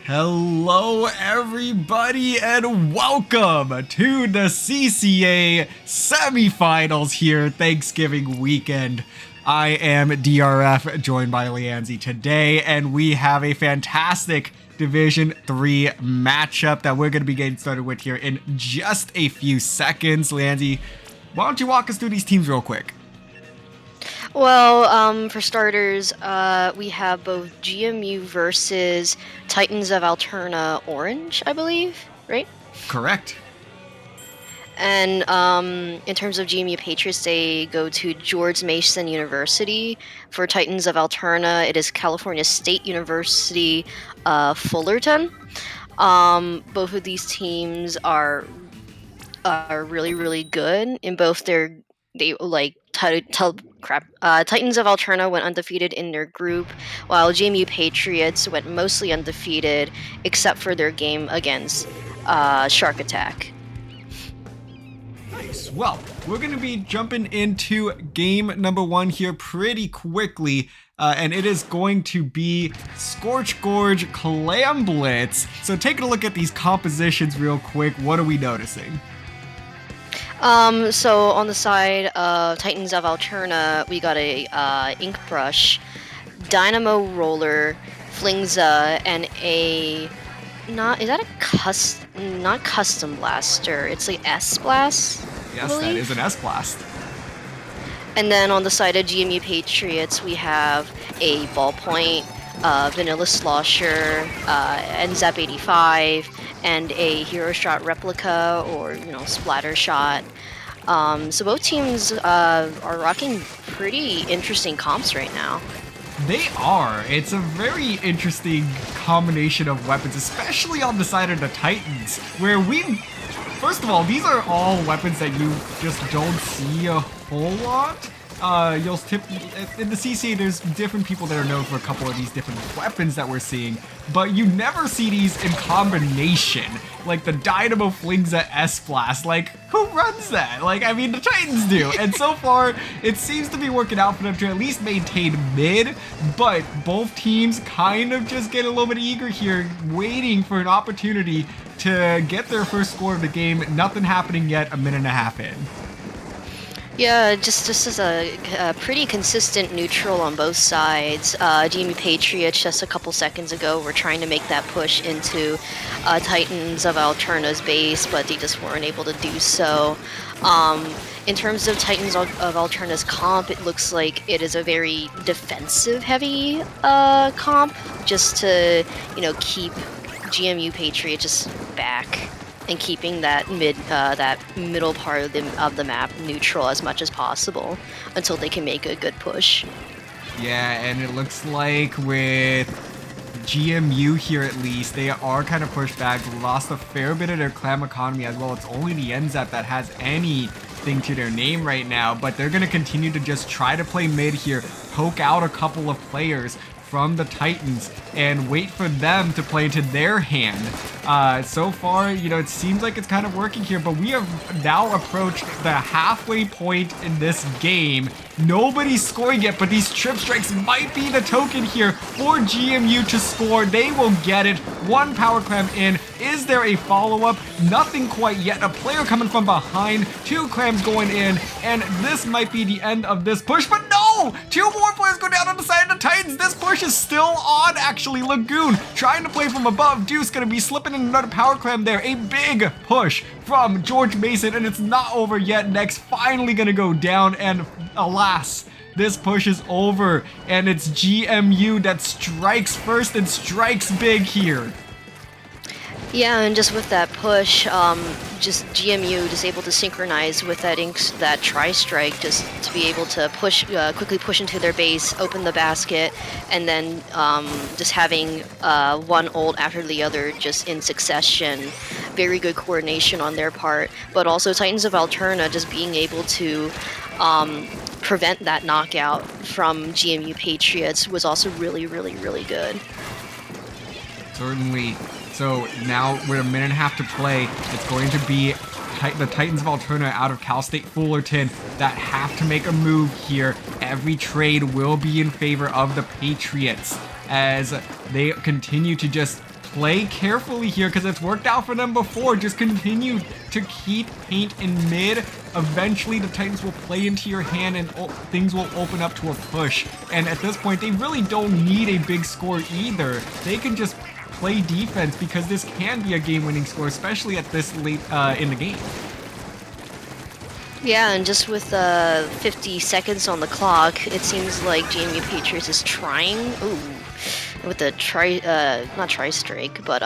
Hello everybody and welcome to the CCA Semifinals here Thanksgiving weekend. I am DRF joined by Lianzi today and we have a fantastic Division 3 matchup that we're going to be getting started with here in just a few seconds. Lianzi, why don't you walk us through these teams real quick? Well, for starters, we have both GMU versus Titans of Alterna Orange, I believe, right? Correct. And in terms of GMU Patriots, they go to George Mason University. For Titans of Alterna, it is California State University, Fullerton. Both of these teams are really, really good in both their Titans of Alterna went undefeated in their group, while GMU Patriots went mostly undefeated, except for their game against Shark Attack. Nice. Well, we're going to be jumping into game number 1 here pretty quickly. And it is going to be Scorch Gorge Clam Blitz. So taking a look at these compositions real quick, what are we noticing? So on the side of Titans of Alterna, we got a Ink Brush, Dynamo Roller, Flingza, and a not custom blaster. It's like S Blast. Yes, that is an S Blast. And then on the side of GMU Patriots, we have a Ballpoint, Vanilla Slosher, NZAP 85, and a Hero Shot replica or Splatter Shot. So both teams are rocking pretty interesting comps right now. They are. It's a very interesting combination of weapons, especially on the side of the Titans, where first of all, these are all weapons that you just don't see a whole lot. In the CCA, there's different people that are known for a couple of these different weapons that we're seeing, but you never see these in combination, like the Dynamo Flingza S-Blast. Like, who runs that? Like, I mean, the Titans do, and so far, it seems to be working out for them to at least maintain mid, but both teams kind of just get a little bit eager here, waiting for an opportunity to get their first score of the game. Nothing happening yet, a minute and a half in. Yeah, just as a pretty consistent neutral on both sides. GMU Patriots just a couple seconds ago were trying to make that push into Titans of Alterna's base, but they just weren't able to do so. In terms of Titans of Alterna's comp, it looks like it is a very defensive-heavy comp, just to keep GMU Patriots just back and keeping that middle part of the map neutral as much as possible until they can make a good push. Yeah, and it looks like with GMU here at least, they are kind of pushed back, lost a fair bit of their clam economy as well. It's only the NZAP that has anything to their name right now, but they're going to continue to just try to play mid here, poke out a couple of players from the Titans and wait for them to play into their hand. So far, it seems like it's kind of working here, but we have now approached the halfway point in this game. Nobody's scoring yet, but these trip strikes might be the token here for GMU to score. They will get it. One power clam in. Is there a follow-up? Nothing quite yet. A player coming from behind. 2 clams going in, and this might be the end of this push, but no! 2 more players go down on the side of the Titans. This push is still on, actually. Lagoon trying to play from above. Deuce gonna be slipping in another power clam there. A big push from George Mason, and it's not over yet. Next finally gonna go down, and alas, this push is over, and it's GMU that strikes first and strikes big here. Yeah, and just with that push, just GMU just able to synchronize with that tri-strike just to be able to quickly push into their base, open the basket, and then just having one ult after the other just in succession. Very good coordination on their part, but also Titans of Alterna just being able to prevent that knockout from GMU Patriots was also really, really, really good. Certainly. So now with a minute and a half to play, it's going to be the Titans of Alterna out of Cal State Fullerton that have to make a move here. Every trade will be in favor of the Patriots as they continue to just play carefully here because it's worked out for them before. Just continue to keep paint in mid. Eventually, the Titans will play into your hand and things will open up to a push. And at this point, they really don't need a big score either. They can just play defense because this can be a game-winning score, especially at this late in the game. Yeah, and just with 50 seconds on the clock, it seems like GMU Patriots is trying. Ooh, with the not tri-strike, but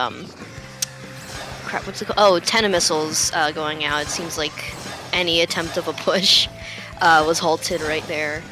crap, what's it called? Oh, 10 missiles going out. It seems like any attempt of a push was halted right there.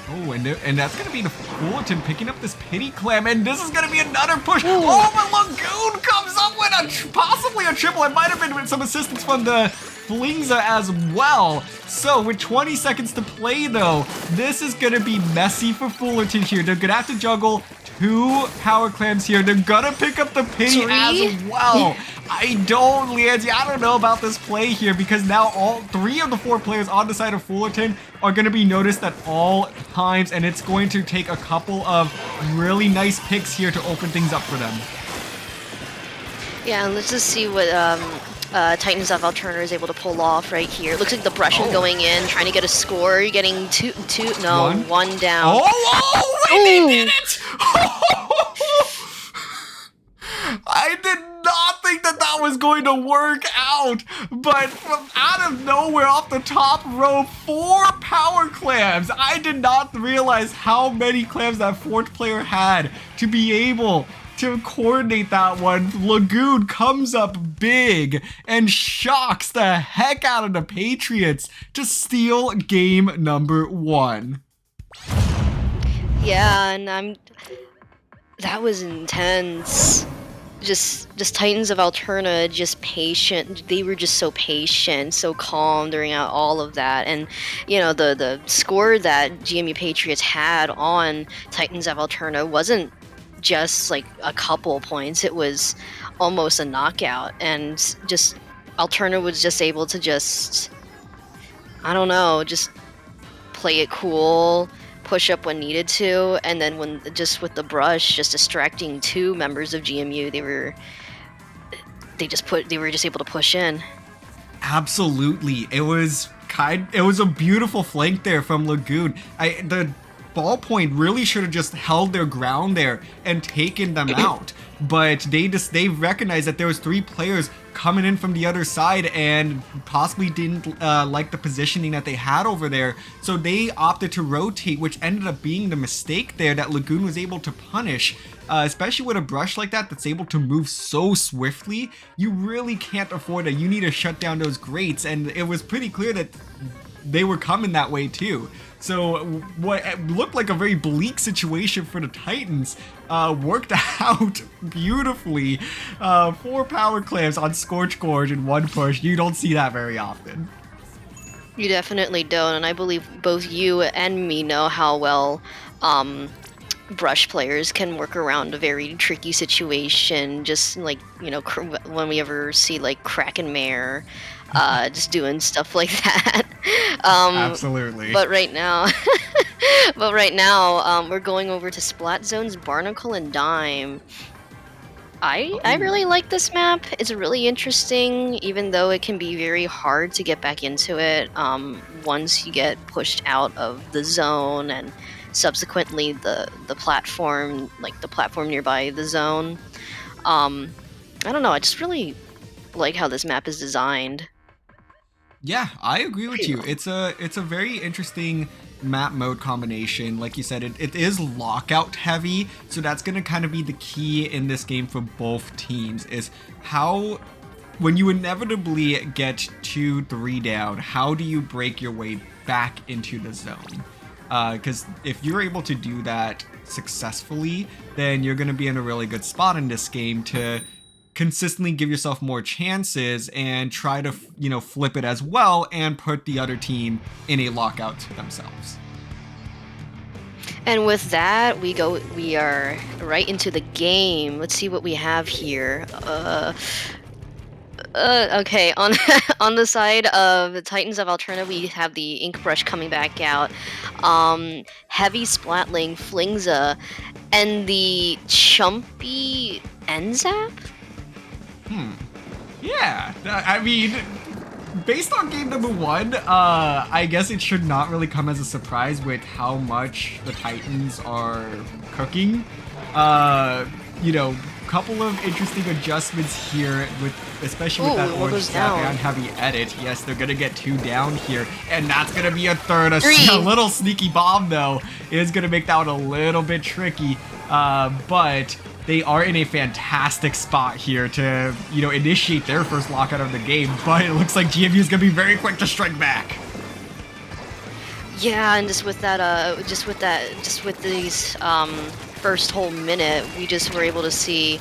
Oh, and that's going to be the Fullerton picking up this pity clam, and this is going to be another push. Ooh. Oh, but Lagoon comes up with possibly a triple. It might have been with some assistance from the Flingza as well. So with 20 seconds to play though, this is gonna be messy for Fullerton here. They're gonna have to juggle 2 power clams here. They're gonna pick up the pity as well. I don't know about this play here because now all 3 of the 4 players on the side of Fullerton are gonna be noticed at all times, and it's going to take a couple of really nice picks here to open things up for them. Yeah, and let's just see what Titans of Alterna is able to pull off right here. Looks like the Brusher going in, trying to get a score. You're getting one down. Oh, wait, they did it! I did not think that was going to work out, but from out of nowhere, off the top row, 4 power clams. I did not realize how many clams that 4th player had to be able to coordinate that one. Lagoon comes up big and shocks the heck out of the Patriots to steal game number 1. Yeah, and that was intense. Just Titans of Alterna, just patient. They were just so patient, so calm during all of that. And you know, the score that GMU Patriots had on Titans of Alterna wasn't just like a couple points, it was almost a knockout, and just Alterna was just able to just, I don't know, just play it cool, push up when needed to, and then when just with the brush, just distracting 2 members of GMU, they were just able to push in. Absolutely, it was a beautiful flank there from Lagoon. The ballpoint really should have just held their ground there and taken them out, but they recognized that there was 3 players coming in from the other side and possibly didn't like the positioning that they had over there, so they opted to rotate, which ended up being the mistake there that Lagoon was able to punish. Especially with a brush like that that's able to move so swiftly, you really can't afford that. You need to shut down those grates, and it was pretty clear that they were coming that way too. So what looked like a very bleak situation for the Titans worked out beautifully. 4 power clams on Scorch Gorge in 1 push. You don't see that very often. You definitely don't, and I believe both you and me know how well brush players can work around a very tricky situation. Just like, you know, when we ever see like Kraken Mare just doing stuff like that. Absolutely. But right now, we're going over to Splat Zones, Barnacle, and Dime. I really like this map. It's really interesting, even though it can be very hard to get back into it once you get pushed out of the zone and subsequently the platform, like the platform nearby the zone. I don't know, I just really like how this map is designed. Yeah, I agree with you. It's a very interesting map mode combination. Like you said, it is lockout heavy, so that's going to kind of be the key in this game for both teams, is how, when you inevitably get 2-3 down, how do you break your way back into the zone? Because if you're able to do that successfully, then you're going to be in a really good spot in this game to consistently give yourself more chances and try to, you know, flip it as well and put the other team in a lockout themselves. And with that, we are right into the game. Let's see what we have here. Okay, on on the side of the Titans of Alterna, we have the Ink Brush coming back out, Heavy Splatling, Flingza, and the Chumpy end zap? Yeah, I mean, based on game number 1, I guess it should not really come as a surprise with how much the Titans are cooking. You know, couple of interesting adjustments here with, especially with that orange snap and heavy edit. Yes, they're gonna get 2 down here, and that's gonna be a third. A little sneaky bomb though is gonna make that one a little bit tricky, but they are in a fantastic spot here to, you know, initiate their first lockout of the game, but it looks like GMU is gonna be very quick to strike back. Yeah, and just with these first whole minute, we just were able to see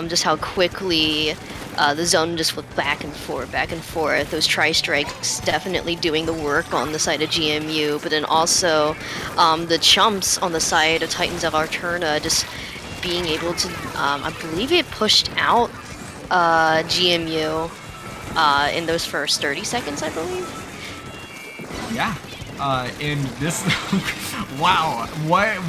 just how quickly the zone just went back and forth. Those tri-strikes definitely doing the work on the side of GMU, but then also the chumps on the side of Titans of Alterna just being able to, I believe it pushed out GMU in those first 30 seconds, I believe. Yeah. In this, wow, what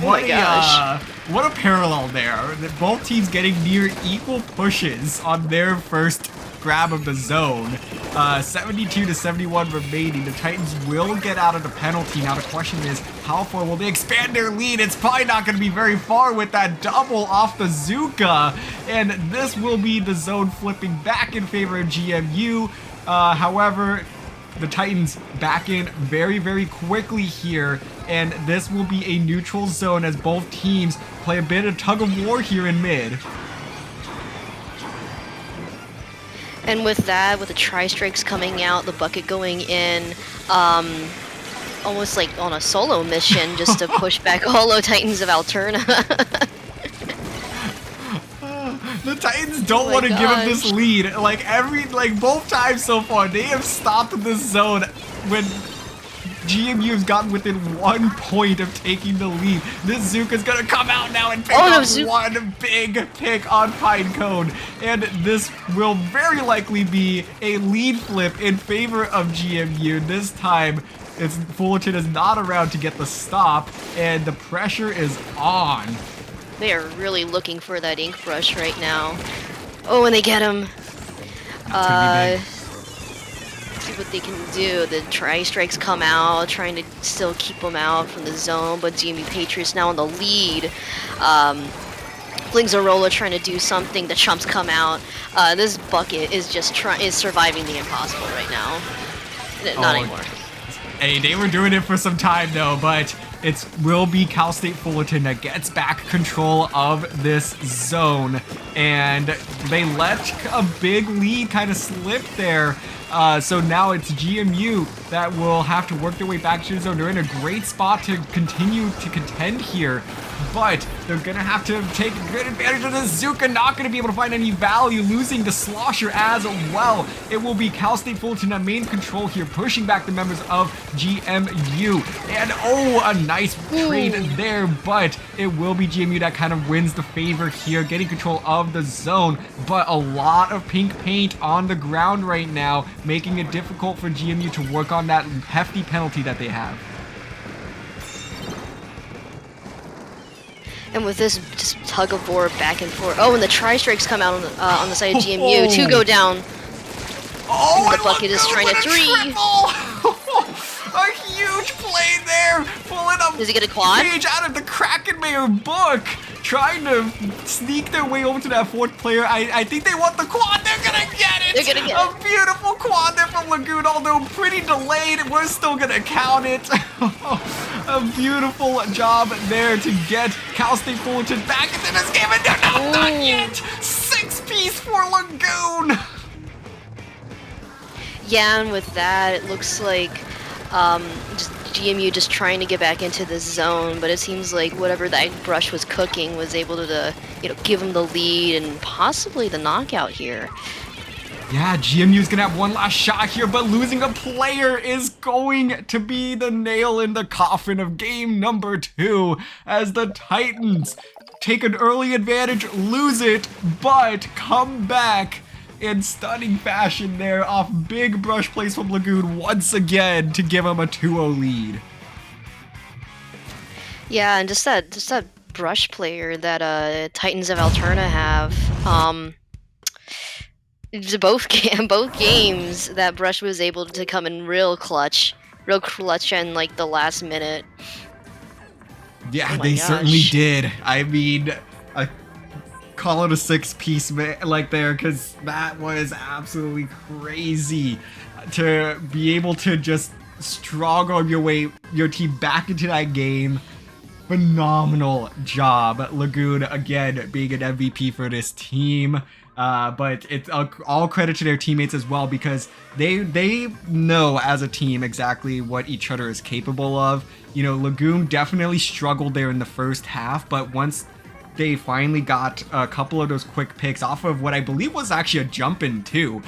a parallel there. Both teams getting near equal pushes on their first grab of the zone. 72 to 71 remaining. The Titans will get out of the penalty. Now the question is, how far will they expand their lead? It's probably not going to be very far with that double off the Zuka. And this will be the zone flipping back in favor of GMU. However, the Titans back in very, very quickly here, and this will be a neutral zone as both teams play a bit of tug of war here in mid. And with that, with the tri-strikes coming out, the bucket going in, almost like on a solo mission just to push back Holo Titans of Alterna. The Titans don't want to give him this lead. Like both times so far, they have stopped this zone when GMU has gotten within 1 point of taking the lead. This Zuka's gonna come out now and pick up one big pick on Pinecone. And this will very likely be a lead flip in favor of GMU. This time, Fullerton is not around to get the stop, and the pressure is on. They are really looking for that ink brush right now. Oh, and they get him. See what they can do. The tri-strikes come out, trying to still keep them out from the zone, but GMU Patriots now in the lead. Flingzarola trying to do something. The chumps come out. This bucket is just surviving the impossible right now. Not anymore. Hey, they were doing it for some time though, but it will be Cal State Fullerton that gets back control of this zone, and they let a big lead kind of slip there. So now it's GMU that will have to work their way back to the zone. They're in a great spot to continue to contend here, but they're gonna have to take good advantage of this. Zuka not gonna be able to find any value, losing to Slosher as well. It will be Cal State Fullerton on main control here, pushing back the members of GMU. And a nice trade there, but it will be GMU that kind of wins the favor here, getting control of the zone. But a lot of pink paint on the ground right now, making it difficult for GMU to work on that hefty penalty that they have. And with this just tug of war back and forth. Oh, and the tri-strikes come out on the side of GMU. 2 go down. Oh, and the bucket is trying to 3. A huge play there, pulling up. Does he get a quad? Page out of the Krakenmayer book, trying to sneak their way over to that 4th player. I think they want the quad. They're gonna get it. They're gonna get a beautiful quad there from Lagoon, although pretty delayed. We're still gonna count it. A beautiful job there to get Cal State Fullerton back into this game, and they're not done yet. 6-piece for Lagoon. Yeah, and with that, it looks like just GMU just trying to get back into the zone, but it seems like whatever that brush was cooking was able to, give them the lead and possibly the knockout here. Yeah, GMU's gonna have one last shot here, but losing a player is going to be the nail in the coffin of game number 2 as the Titans take an early advantage, lose it, but come back in stunning fashion there off big brush plays from Lagoon once again to give him a 2-0 lead. Yeah, and just that brush player that Titans of Alterna have. Both both games that Brush was able to come in real clutch in like the last minute. Yeah, Oh my they certainly gosh. did. I mean, I call it a six-piece like there, because that was absolutely crazy to be able to just strong your team back into that game. Phenomenal job, Lagoon, again being an MVP for this team. But it's all credit to their teammates as well, because they know as a team exactly what each other is capable of. You know, Lagoon definitely struggled there in the first half, but once they finally got a couple of those quick picks off of what I believe was actually a jump in too.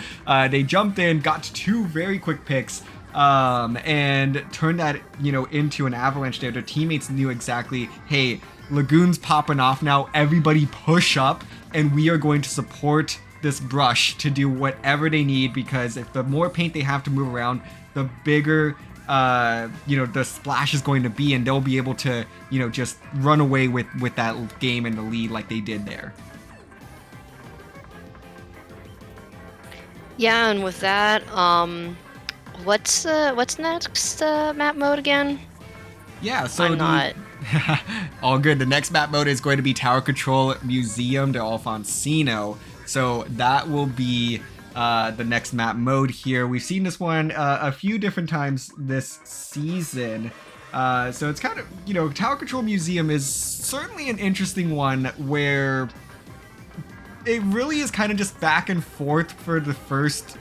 They jumped in, got two very quick picks, and turned that, you know, into an avalanche there. Their teammates knew exactly, hey, Lagoon's popping off now, everybody push up, and we are going to support this brush to do whatever they need, because if the more paint they have to move around, the bigger you know, the splash is going to be, and they'll be able to, you know, just run away with that game and the lead like they did there. Yeah, and with that, what's next map mode again? Yeah, so I'm not. all good. The next map mode is going to be Tower Control Museum de Alfonsino. So that will be the next map mode here. We've seen this one a few different times this season. So it's kind of, you know, Tower Control Museum is certainly an interesting one where it really is kind of just back and forth for the first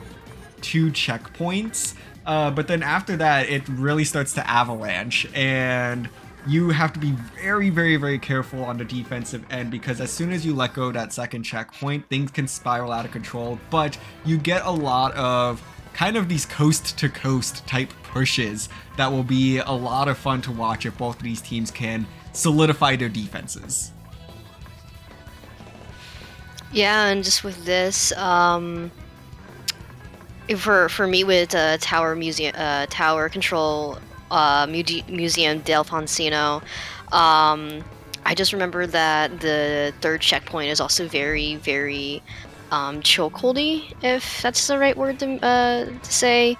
two checkpoints. But then after that, it really starts to avalanche, and you have to be very, very, very careful on the defensive end, because as soon as you let go of that second checkpoint, things can spiral out of control. But you get a lot of kind of these coast to coast type pushes that will be a lot of fun to watch if both of these teams can solidify their defenses. Yeah, and just with this, for me with Tower Control Museum del Alfonsino, I just remember that the third checkpoint is also very, very chokeholdy, if that's the right word to say.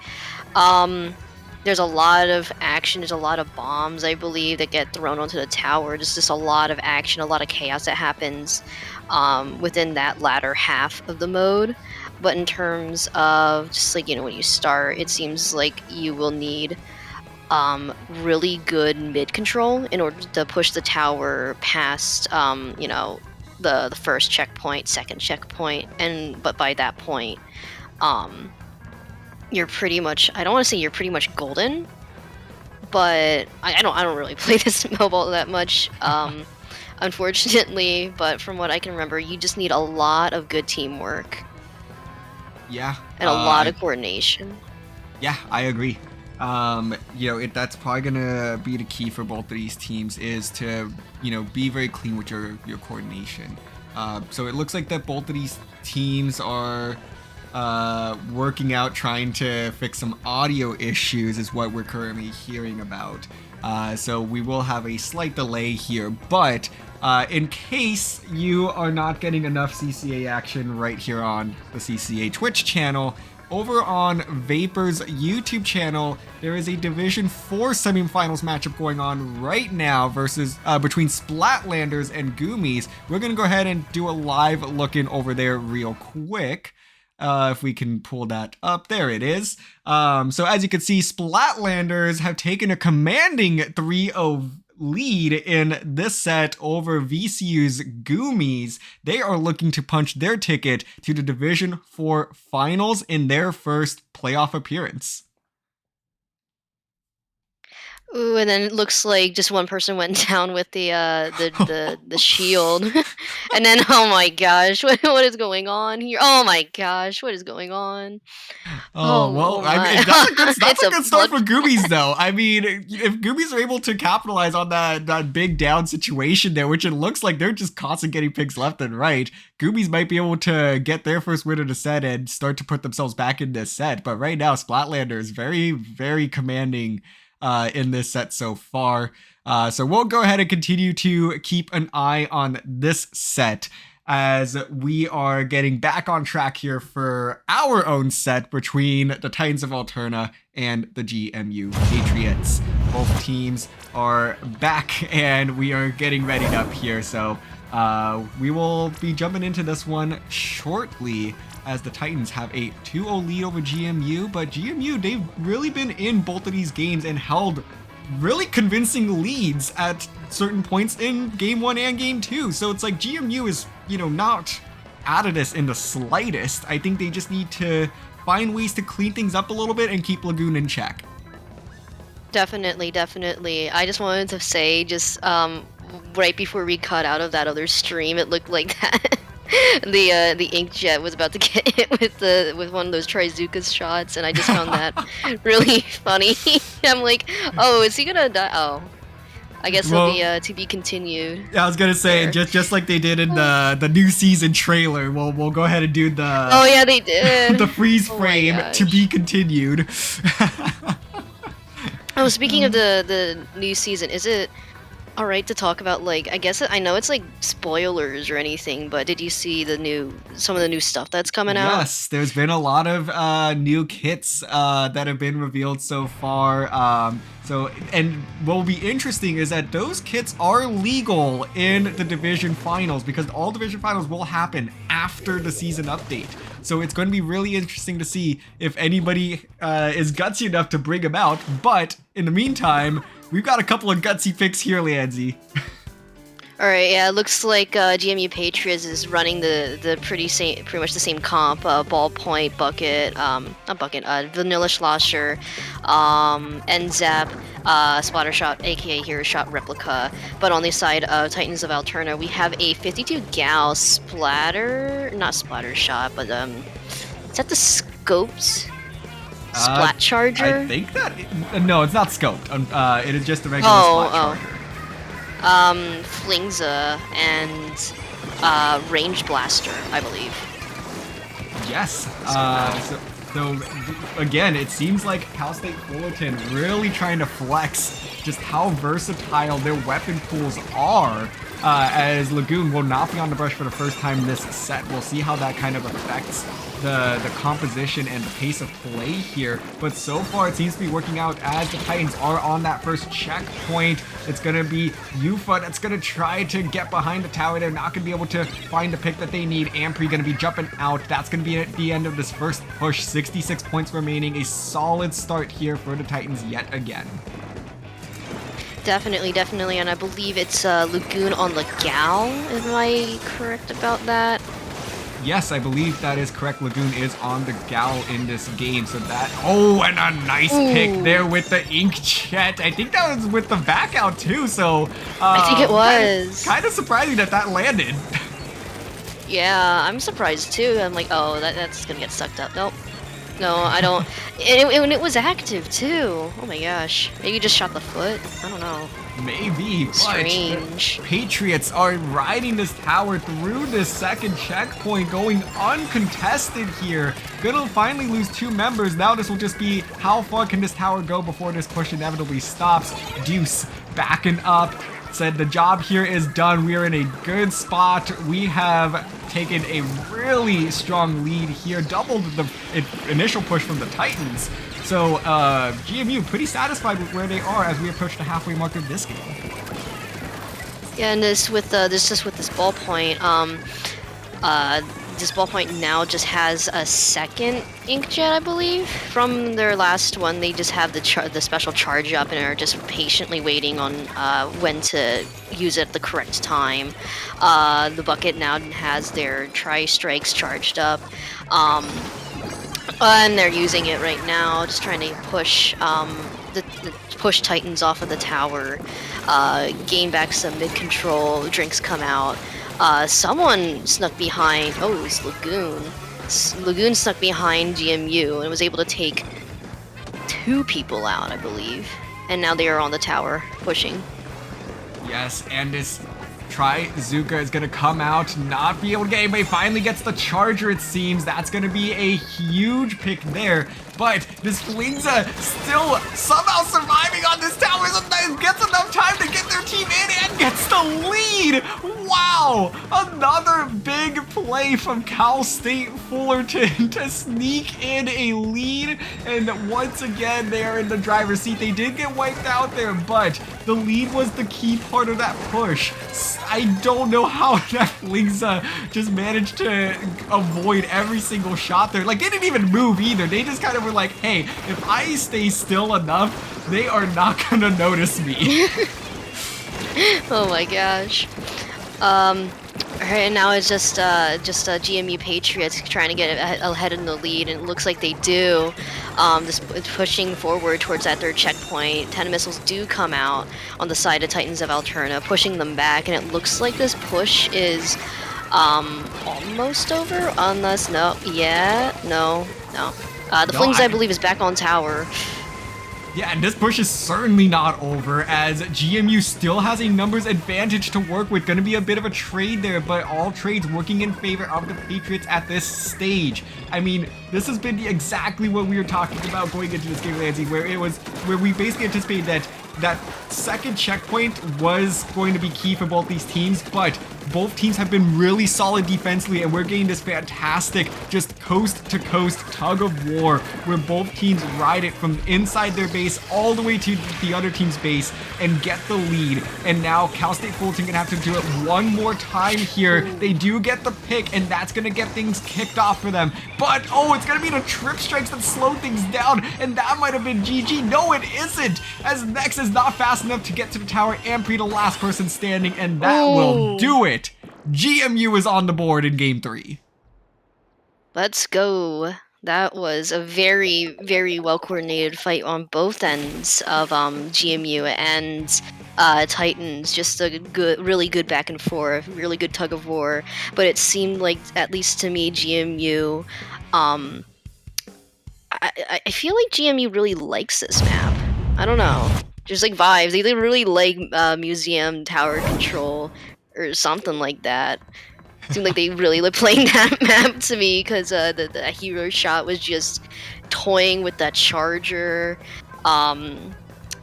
There's a lot of action, there's a lot of bombs, I believe, that get thrown onto the tower. Just a lot of action, a lot of chaos that happens within that latter half of the mode. But in terms of just like, you know, when you start, it seems like you will need really good mid control in order to push the tower past, you know, the first checkpoint, second checkpoint, but by that point, you're pretty much, I don't want to say you're pretty much golden, but I don't really play this mobile that much, unfortunately. But from what I can remember, you just need a lot of good teamwork. Yeah, And a lot of coordination. Yeah, I agree. You know, that's probably gonna be the key for both of these teams, is to, you know, be very clean with your coordination. So it looks like that both of these teams are working out, trying to fix some audio issues, is what we're currently hearing about. So we will have a slight delay here, but in case you are not getting enough CCA action right here on the CCA Twitch channel, over on Vapor's YouTube channel, there is a Division 4 semifinals matchup going on right now versus between Splatlanders and Goomies. We're going to go ahead and do a live look-in over there real quick. If we can pull that up. There it is. So as you can see, Splatlanders have taken a commanding 3-0 lead in this set over VCU's Goomies. They are looking to punch their ticket to the Division 4 finals in their first playoff appearance. Ooh, and then it looks like just one person went down with the shield. And then, oh my gosh, what is going on here? Oh my gosh, what is going on? Oh, well, Oh I my. mean, that's It's a a good start blood. for Goomies, though. I mean, if Goomies are able to capitalize on that big down situation there, which it looks like they're just constantly getting picks left and right, Goomies might be able to get their first win of the set and start to put themselves back in this set. But right now, Splatlander is very, very commanding in this set so far. So we'll go ahead and continue to keep an eye on this set as we are getting back on track here for our own set between the Titans of Alterna and the GMU Patriots. Both teams are back and we are getting readied up here. So we will be jumping into this one shortly as the Titans have a 2-0 lead over GMU. But GMU, they've really been in both of these games and held really convincing leads at certain points in game 1 and game 2. So it's like GMU is, not out of this in the slightest. I think they just need to find ways to clean things up a little bit and keep Lagoon in check. Definitely. I just wanted to say, just right before we cut out of that other stream, it looked like that the inkjet was about to get hit with one of those Trizuka's shots, and I just found that really funny. I'm like, oh, is he gonna die? Oh, I guess it'll be to be continued. Yeah, I was gonna say just like they did in the new season trailer. We'll go ahead and do the. Oh yeah, they did. The freeze frame to be continued. Oh, speaking of the new season, is it all right to talk about, like, I guess I know it's like spoilers or anything, but did you see some of the new stuff that's coming out? Yes, there's been a lot of new kits that have been revealed so far. And what will be interesting is that those kits are legal in the division finals, because all division finals will happen after the season update. So it's going to be really interesting to see if anybody is gutsy enough to bring them out. But in the meantime, we've got a couple of gutsy picks here, Lianzi. Alright, yeah, it looks like GMU Patriots is running the pretty much the same comp, ballpoint, bucket, not bucket, vanilla slosher, NZAP, splatter shot, aka hero shot replica. But on the side of Titans of Alterna, we have a 52 gal splatter, not splatter shot, but is that the scopes? Splat charger? I think that no, it's not scoped. It is just a regular splat charger. Flingza and Range Blaster, I believe. Yes. So again, it seems like Cal State Fullerton really trying to flex just how versatile their weapon pools are. As Lagoon will not be on the brush for the first time this set. We'll see how that kind of affects the composition and the pace of play here. But so far, it seems to be working out as the Titans are on that first checkpoint. It's going to be Yufa that's going to try to get behind the tower. They're not going to be able to find the pick that they need. Ampri going to be jumping out. That's going to be at the end of this first push. 66 points remaining. A solid start here for the Titans yet again. Definitely, and I believe it's Lagoon on the gal. Am I correct about that? Yes, I believe that is correct. Lagoon is on the gal in this game, so that... Oh, and a nice pick there with the inkjet. I think that was with the back out too, so... I think it was. Kind of surprising that landed. Yeah, I'm surprised too. I'm like, oh, that's gonna get sucked up. Nope. No, I don't. And it was active too. Oh my gosh. Maybe you just shot the foot? I don't know. Maybe, strange. But Patriots are riding this tower through this second checkpoint, going uncontested here. Gonna finally lose 2 members. Now this will just be how far can this tower go before this push inevitably stops. Deuce backing up. Said the job here is done. We are in a good spot. We have taken a really strong lead here, doubled the initial push from the Titans. So GMU pretty satisfied with where they are as we approach the halfway mark of this game. Yeah, and this with this ballpoint, this ballpoint now just has a second inkjet, I believe. From their last one, they just have the special charge up and are just patiently waiting on when to use it at the correct time. The bucket now has their tri-strikes charged up, and they're using it right now, just trying to push push Titans off of the tower, gain back some mid-control. Drinks come out. Someone snuck behind. Oh, it was Lagoon. Lagoon snuck behind GMU and was able to take 2 people out, I believe. And now they are on the tower, pushing. Yes, and this Zuka is gonna come out, not be able to get anybody. Finally gets the charger, it seems. That's gonna be a huge pick there. But this Flingza still somehow surviving on this tower. Gets enough time to get their team in and gets the lead. Wow, another big play from Cal State Fullerton to sneak in a lead. And once again, they are in the driver's seat. They did get wiped out there, but the lead was the key part of that push. I don't know how that Flingza just managed to avoid every single shot there. Like, they didn't even move either. They just kind of were like, hey, if I stay still enough, they are not gonna notice me. Oh my gosh. Alright, now it's just GMU Patriots trying to get ahead in the lead, and it looks like they do. This pushing forward towards that third checkpoint. 10 missiles do come out on the side of Titans of Alterna, pushing them back, and it looks like this push is almost over, unless no. The Flings, I believe, is back on tower. Yeah, and this push is certainly not over, as GMU still has a numbers advantage to work with. Gonna be a bit of a trade there, but all trades working in favor of the Patriots at this stage. I mean, this has been exactly what we were talking about going into this game, Lansing, where we basically anticipated that second checkpoint was going to be key for both these teams, but both teams have been really solid defensively, and we're getting this fantastic just coast-to-coast tug of war where both teams ride it from inside their base all the way to the other team's base and get the lead. And now Cal State Fullerton gonna have to do it one more time here. They do get the pick, and that's gonna get things kicked off for them. But, oh, it's gonna be the trip strikes that slow things down, and that might have been GG. No, it isn't, as Nex is not fast enough to get to the tower and be the last person standing, and that will do it. GMU is on the board in game 3. Let's go. That was a very, very well coordinated fight on both ends of GMU and Titans. Just a really good back and forth, really good tug of war. But it seemed like, at least to me, GMU. I feel like GMU really likes this map. I don't know. Just like vibes. They really like museum tower control or something like that. Seemed like they really like playing that map to me, because the hero shot was just toying with that charger,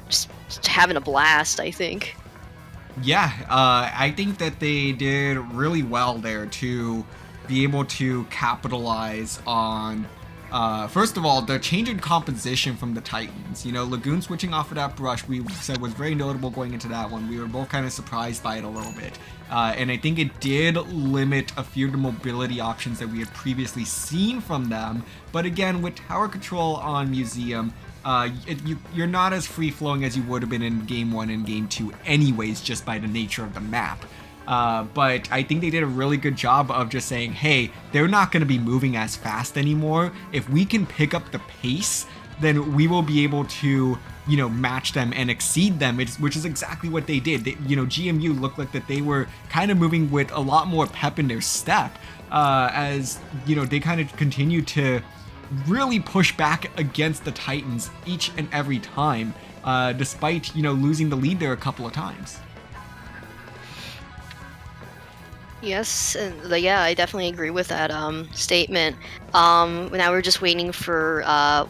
just having a blast, I think. Yeah, I think that they did really well there to be able to capitalize on, first of all, the change in composition from the Titans. You know, Lagoon switching off of that brush, we said was very notable going into that one. We were both kind of surprised by it a little bit. And I think it did limit a few of the mobility options that we had previously seen from them. But again, with tower control on Museum, you're not as free-flowing as you would have been in Game 1 and Game 2 anyways, just by the nature of the map. But I think they did a really good job of just saying, hey, they're not going to be moving as fast anymore. If we can pick up the pace, then we will be able to, you know, match them and exceed them, which is exactly what they did. GMU looked like that they were kind of moving with a lot more pep in their step, as, you know, they kind of continue to really push back against the Titans each and every time, despite, you know, losing the lead there a couple of times. Yes, and yeah, I definitely agree with that statement. Now we're just waiting for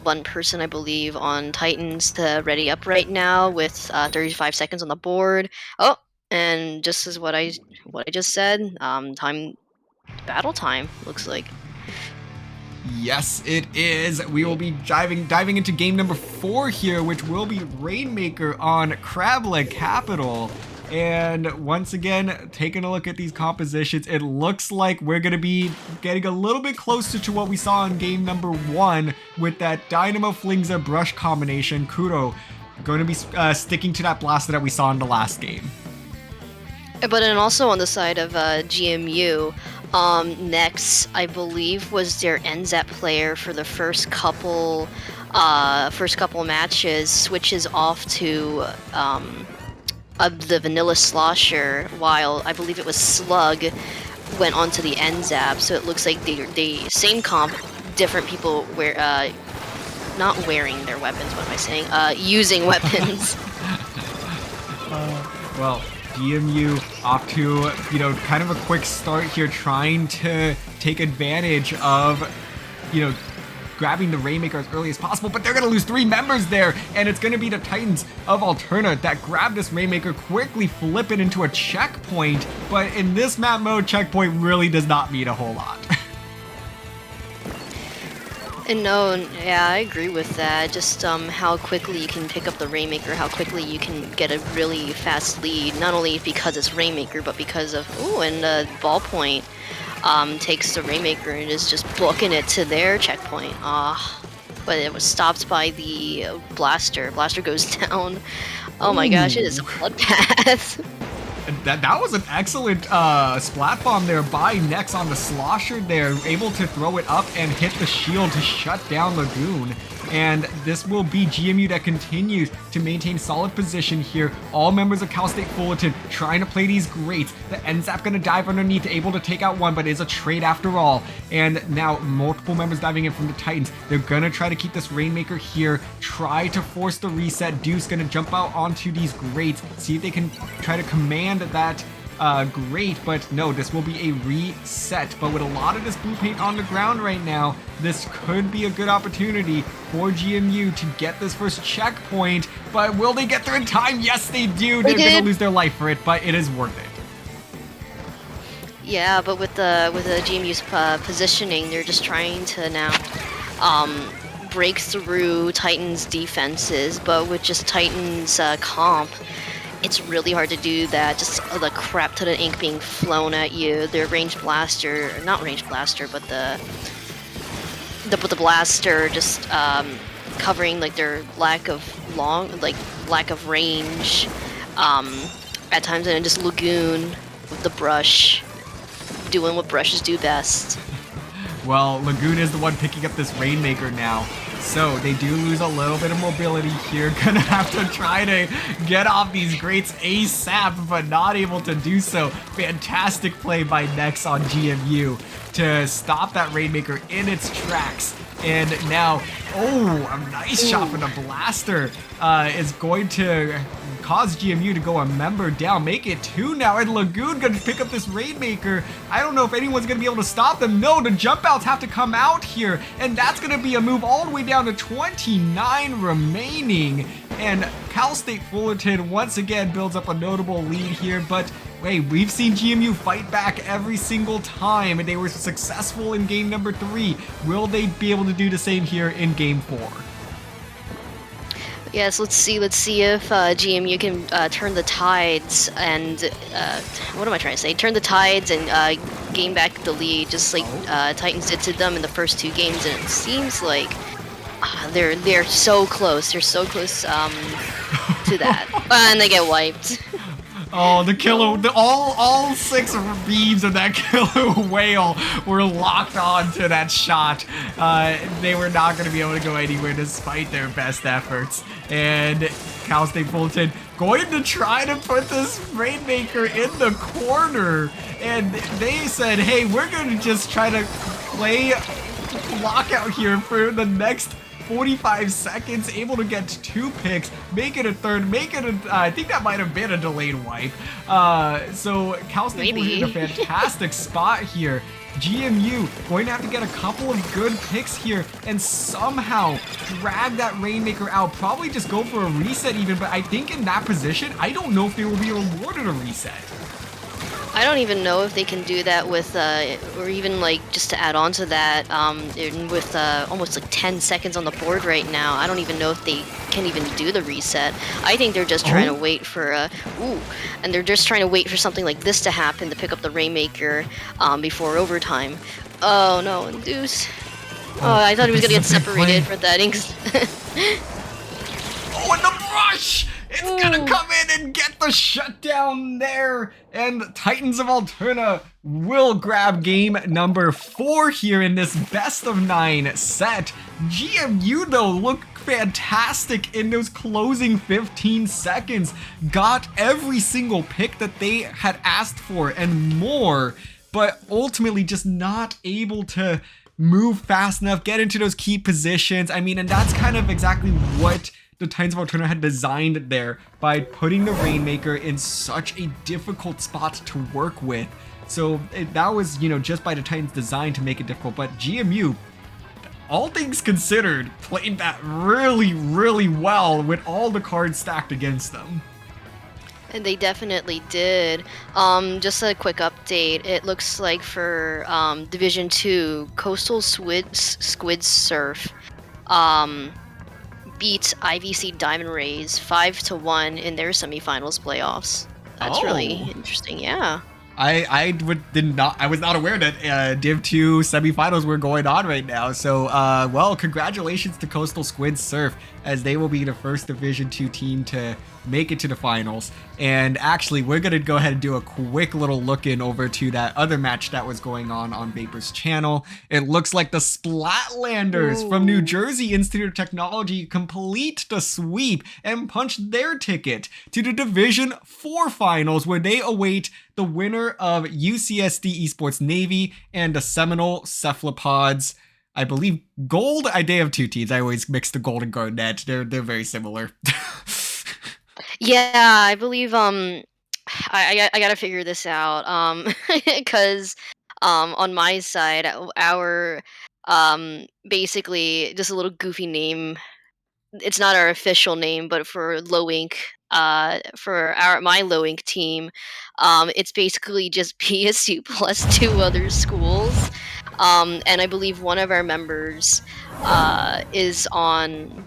one person, I believe, on Titans to ready up right now with 35 seconds on the board. Oh, and just as what I just said, battle time looks like. Yes, it is. We will be diving into game number 4 here, which will be Rainmaker on Crableg Capital. And once again, taking a look at these compositions, it looks like we're going to be getting a little bit closer to what we saw in game number 1 with that Dynamo Flingza brush combination. Kuro going to be sticking to that blaster that we saw in the last game. But then also on the side of GMU, Nex, I believe, was their NZAP player for the first couple matches, switches off to the Vanilla Slosher, while I believe it was Slug went onto the NZAP. So it looks like they same comp, different people not wearing their weapons. What am I saying? Using weapons. Well, GMU off to, you know, kind of a quick start here, trying to take advantage of, you know, grabbing the Rainmaker as early as possible, but they're going to lose 3 members there, and it's going to be the Titans of Alterna that grab this Rainmaker, quickly flip it into a checkpoint, but in this map mode, checkpoint really does not mean a whole lot. And no, yeah, I agree with that. Just how quickly you can pick up the Rainmaker, how quickly you can get a really fast lead, not only because it's Rainmaker, but because of, ooh, and Ballpoint takes the Rainmaker and is just booking it to their checkpoint. But it was stopped by the Blaster. Blaster goes down. Oh my gosh, it is a bloodbath. That was an excellent splat bomb there by Nex on the Slosher there, able to throw it up and hit the shield to shut down Lagoon. And this will be GMU that continues to maintain solid position here. All members of Cal State Fullerton trying to play these greats. The NZAP gonna dive underneath, able to take out one, but it's a trade after all. And now multiple members diving in from the Titans. They're gonna try to keep this Rainmaker here, try to force the reset. Deuce gonna jump out onto these greats, see if they can try to command that great, but no, this will be a reset. But with a lot of this blue paint on the ground right now, this could be a good opportunity for GMU to get this first checkpoint. But will they get there in time? Yes, they do. They're gonna lose their life for it, but it is worth it. Yeah, but with the GMU's positioning, they're just trying to now break through Titans' defenses, but with just Titans' comp, it's really hard to do that. Just the crap to the ink being flown at you. Their ranged blaster, not ranged blaster, but the blaster just covering like their lack of range at times, and just Lagoon with the brush doing what brushes do best. Well, Lagoon is the one picking up this Rainmaker now. So they do lose a little bit of mobility here. Gonna have to try to get off these greats ASAP, but not able to do so. Fantastic play by Nex on GMU to stop that Rainmaker in its tracks. And now, oh, a nice shot from the Blaster is going to cause GMU to go a member down, make it 2 now, and Lagoon gonna pick up this Rainmaker. I don't know if anyone's gonna be able to stop them. No, the jump outs have to come out here, and that's gonna be a move all the way down to 29 remaining. And Cal State Fullerton once again builds up a notable lead here, but hey, we've seen GMU fight back every single time, and they were successful in game number 3. Will they be able to do the same here in game 4? Yes, let's see if GMU can turn the tides and what am I trying to say? Turn the tides and gain back the lead, just like Titans did to them in the first 2 games. And it seems like they're so close. They're so close to that, and they get wiped. Oh, the killer, all 6 beams of that killer whale were locked on to that shot. They were not going to be able to go anywhere despite their best efforts. And Cal State Fullerton going to try to put this Rainmaker in the corner. And they said, hey, we're going to just try to play lockout here for the next 45 seconds, able to get 2 picks, make it a third, make it a, I think that might have been a delayed wipe. So Cal State was in a fantastic spot here. GMU going to have to get a couple of good picks here and somehow drag that Rainmaker out. Probably just go for a reset even, but I think in that position, I don't know if they will be rewarded a reset. I don't even know if they can do that with, or even like just to add on to that, with almost like 10 seconds on the board right now. I don't even know if they can even do the reset. I think they're just trying to wait for, and they're just trying to wait for something like this to happen to pick up the Rainmaker before overtime. Oh no, and Deuce. Oh, I thought he was gonna get separated for that. Oh, and the brush! It's gonna come in and get the shutdown there, and Titans of Alterna will grab game number 4 here in this best of 9 set. GMU though looked fantastic in those closing 15 seconds, got every single pick that they had asked for and more, but ultimately just not able to move fast enough, get into those key positions. I mean, and that's kind of exactly what the Titans of Alterna had designed there by putting the Rainmaker in such a difficult spot to work with. So that was, just by the Titans' design to make it difficult. But GMU, all things considered, played that really, really well with all the cards stacked against them. And they definitely did. Just a quick update. It looks like for Division 2, Coastal Squid Surf beat IVC Diamond Rays 5-1 in their semifinals playoffs. That's really interesting, yeah. I was not aware that Div 2 semifinals were going on right now. So, well, congratulations to Coastal Squid Surf, as they will be the first Division 2 team to make it to the finals. And actually, we're going to go ahead and do a quick little look in over to that other match that was going on Vapor's channel. It looks like the Splatlanders from New Jersey Institute of Technology complete the sweep and punch their ticket to the Division 4 finals, where they await the winner of UCSD Esports Navy and the Seminole Cephalopods. I believe gold. They have two teams. I always mix the gold and garnet. They're very similar. Yeah, I believe I gotta figure this out because on my side our basically just a little goofy name. It's not our official name, but for low ink for my low ink team, it's basically just PSU plus two other schools. And I believe one of our members is on,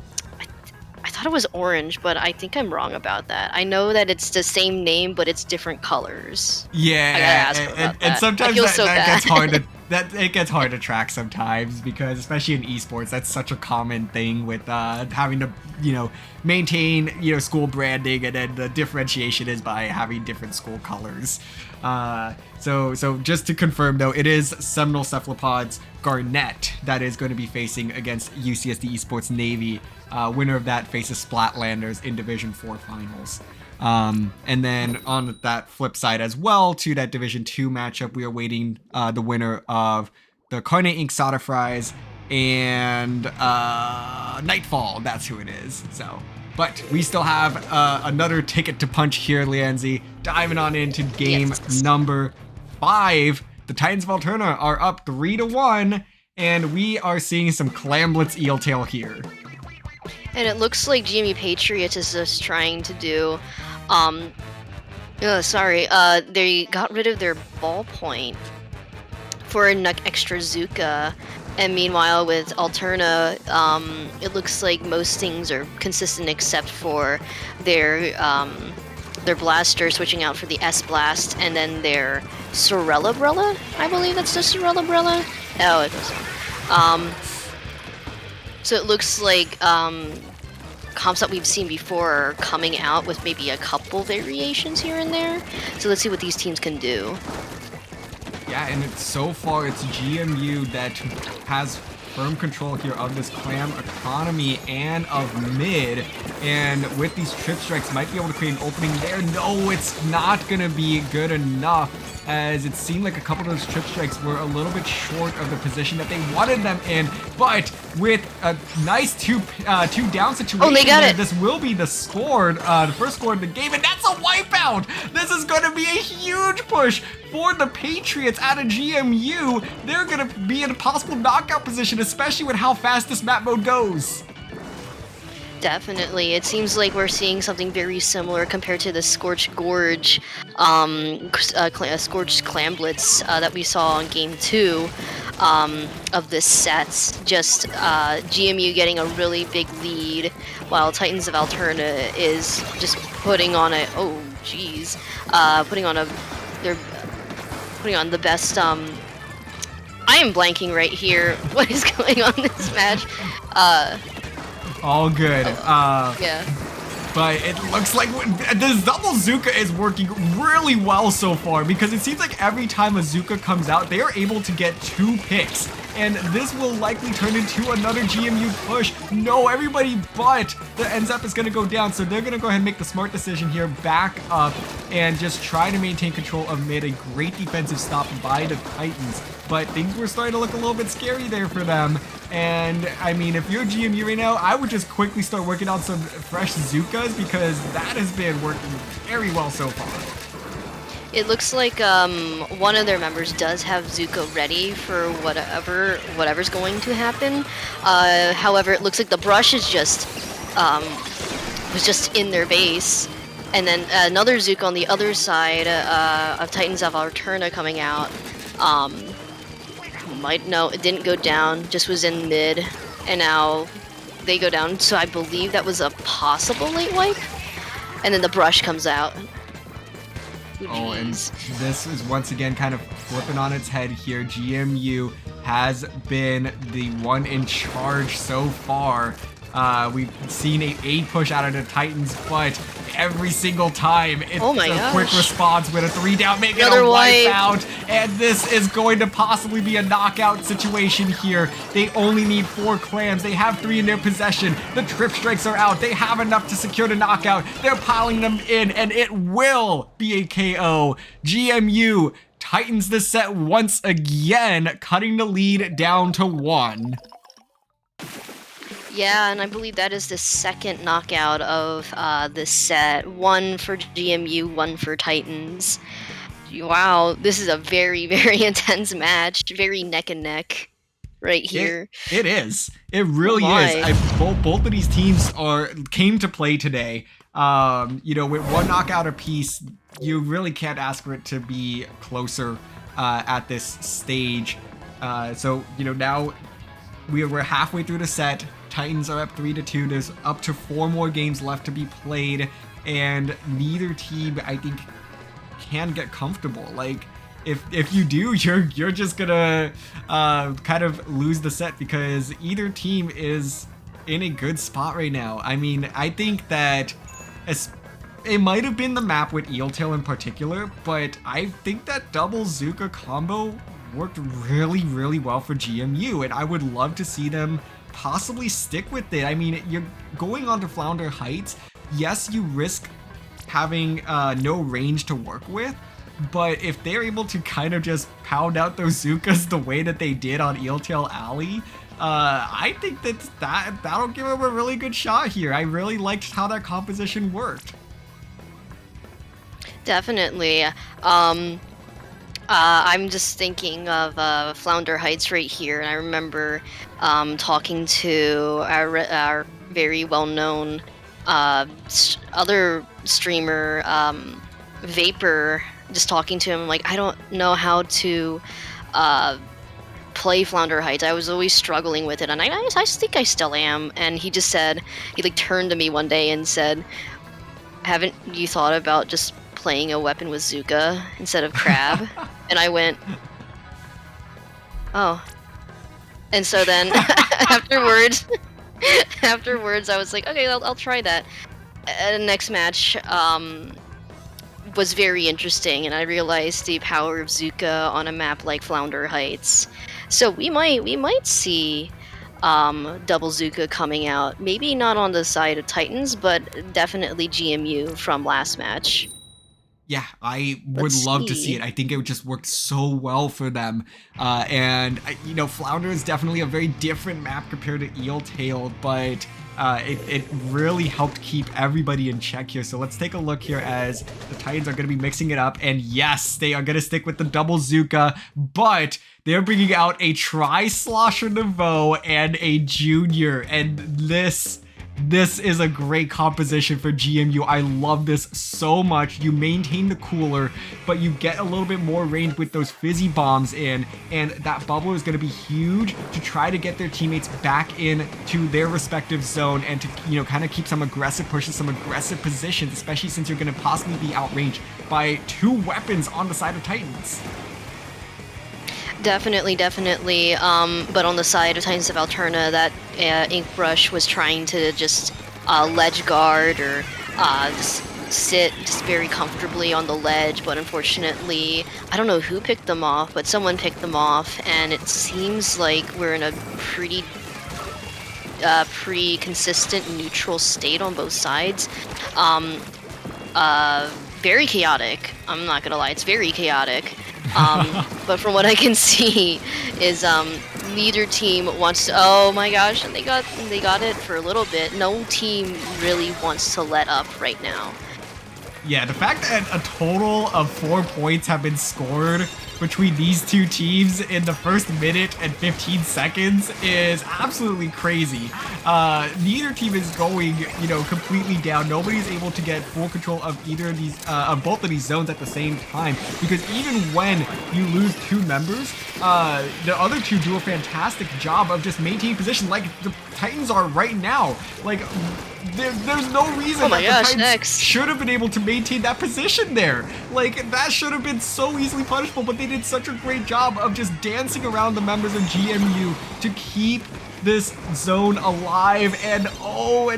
I thought it was orange, but I think I'm wrong about that. I know that it's the same name, but it's different colors. Yeah, I gotta ask him about that. And sometimes that gets bad. hard to it gets hard to track sometimes, because especially in esports, that's such a common thing with having to maintain school branding, and then the differentiation is by having different school colors. So just to confirm though, it is Seminole Cephalopods Garnet that is going to be facing against UCSD Esports Navy. Winner of that faces Splatlanders in Division 4 finals. And then on that flip side as well, to that Division 2 matchup, we are waiting the winner of the Carne Inc. Soda Fries and Nightfall. That's who it is. So, but we still have another ticket to punch here, Lianzi. Diving on into game number 5. The Titans of Alterna are up 3-1, and we are seeing some Clamblitz Eel Tail here. And it looks like GMU Patriots is just trying to do, they got rid of their ballpoint for an extra Zuka. And meanwhile, with Alterna, it looks like most things are consistent except for their blaster switching out for the S Blast, and then their Sorella-brella. I believe that's the Sorella-brella. Oh, it doesn't. So it looks like comps that we've seen before are coming out with maybe a couple variations here and there. So let's see what these teams can do. Yeah, and so far it's GMU that has firm control here of this clam economy and of mid. And with these trip strikes, might be able to create an opening there. No, it's not going to be good enough, as it seemed like a couple of those trip strikes were a little bit short of the position that they wanted them in. But with a nice two down situation, they got it. This will be the first score of the game, and that's a wipeout. This is going to be a huge push for the Patriots out of GMU. They're going to be in a possible knockout position, especially with how fast this map mode goes. Definitely. It seems like we're seeing something very similar compared to the Scorched Gorge, Scorched Clamblitz that we saw on Game 2 of this set. Just GMU getting a really big lead, while Titans of Alterna is just putting on a, putting on the best, I am blanking right here. What is going on in this match? All good. Yeah. But it looks like this double Zuka is working really well so far, because it seems like every time a Zuka comes out, they are able to get 2 picks. And this will likely turn into another GMU push. No, everybody but the NZEP is going to go down. So they're going to go ahead and make the smart decision here, back up, and just try to maintain control of mid. A great defensive stop by the Titans. but things were starting to look a little bit scary there for them. And I mean, if you're GMU right now, I would just quickly start working on some fresh Zukas because that has been working very well so far. It looks like one of their members does have Zuko ready for whatever's going to happen. However, it looks like the brush is just was just in their base, and then another Zuko on the other side of Titans of Alterna coming out. No, it didn't go down, just was in mid, and now they go down. So I believe that was a possible late wipe, and then the brush comes out. Oh, and this is once again kind of flipping on its head here. GMU has been the one in charge so far. We've seen an 8 push out of the Titans, but every single time it's a quick response with a 3 down, making a wipe out. And this is going to possibly be a knockout situation here. They only need 4 clams. They have 3 in their possession. The trip strikes are out. They have enough to secure the knockout. They're piling them in, and it will be a KO. GMU tightens the set once again, cutting the lead down to 1. Yeah, and I believe that is the second knockout of this set. 1 for GMU, 1 for Titans. Wow, this is a very, very intense match. Very neck and neck right here. It is. It really is. Both of these teams came to play today. You know, with 1 knockout apiece, you really can't ask for it to be closer at this stage. So, you know, now we're halfway through the set. Titans are up 3-2. There's up to 4 more games left to be played, and neither team, I think, can get comfortable. Like, if you do, you're just gonna kind of lose the set because either team is in a good spot right now. I mean, I think that it might have been the map with Eeltail in particular, but I think that double Zuka combo worked really, really well for GMU, and I would love to see them possibly stick with it. I mean, you're going on to Flounder Heights. Yes, you risk having no range to work with, but if they're able to kind of just pound out those Zukas the way that they did on Eeltail Alley, I think that'll give them a really good shot here. I really liked how that composition worked. Definitely. I'm just thinking of Flounder Heights right here, and I remember talking to our very well-known other streamer, Vapor, just talking to him, like, I don't know how to play Flounder Heights. I was always struggling with it, and I think I still am. And he just said, he like turned to me one day and said, haven't you thought about just playing a weapon with Zuka instead of Crab? And I went, oh. And so then afterwards I was like, okay, I'll try that. The next match was very interesting, and I realized the power of Zuka on a map like Flounder Heights. So we might see double Zuka coming out. Maybe not on the side of Titans, but definitely GMU from last match. Yeah, I would love to see it. I think it just worked so well for them. And, you know, Flounder is definitely a very different map compared to Eeltail, but it really helped keep everybody in check here. So let's take a look here as the Titans are going to be mixing it up. And yes, they are going to stick with the double Zuka, but they're bringing out a Tri-Slosher Nevo and a Junior. And this is a great composition for GMU. I love this so much. You maintain the cooler, but you get a little bit more range with those fizzy bombs in, and that bubble is going to be huge to try to get their teammates back into their respective zone and to, you know, kind of keep some aggressive pushes, some aggressive positions, especially since you're going to possibly be outranged by 2 weapons on the side of Titans. Definitely. But on the side of Titans of Alterna, that Ink Brush was trying to just ledge guard or just sit just very comfortably on the ledge, but unfortunately, I don't know who picked them off, but someone picked them off, and it seems like we're in a pretty consistent neutral state on both sides. Very chaotic. I'm not gonna lie, it's very chaotic. But from what I can see, is neither team wants to. Oh my gosh, and they got it for a little bit. No team really wants to let up right now. Yeah, the fact that a total of 4 points have been scored between these two teams in the first minute and 15 seconds is absolutely crazy. Neither team is going, completely down. Nobody's able to get full control of either of these, of both of these zones at the same time. Because even when you lose 2 members, the other two do a fantastic job of just maintaining position, like the Titans are right now. Like, there's no reason that the Titans should have been able to maintain that position there. Like, that should have been so easily punishable, but they did such a great job of just dancing around the members of GMU to keep this zone alive. And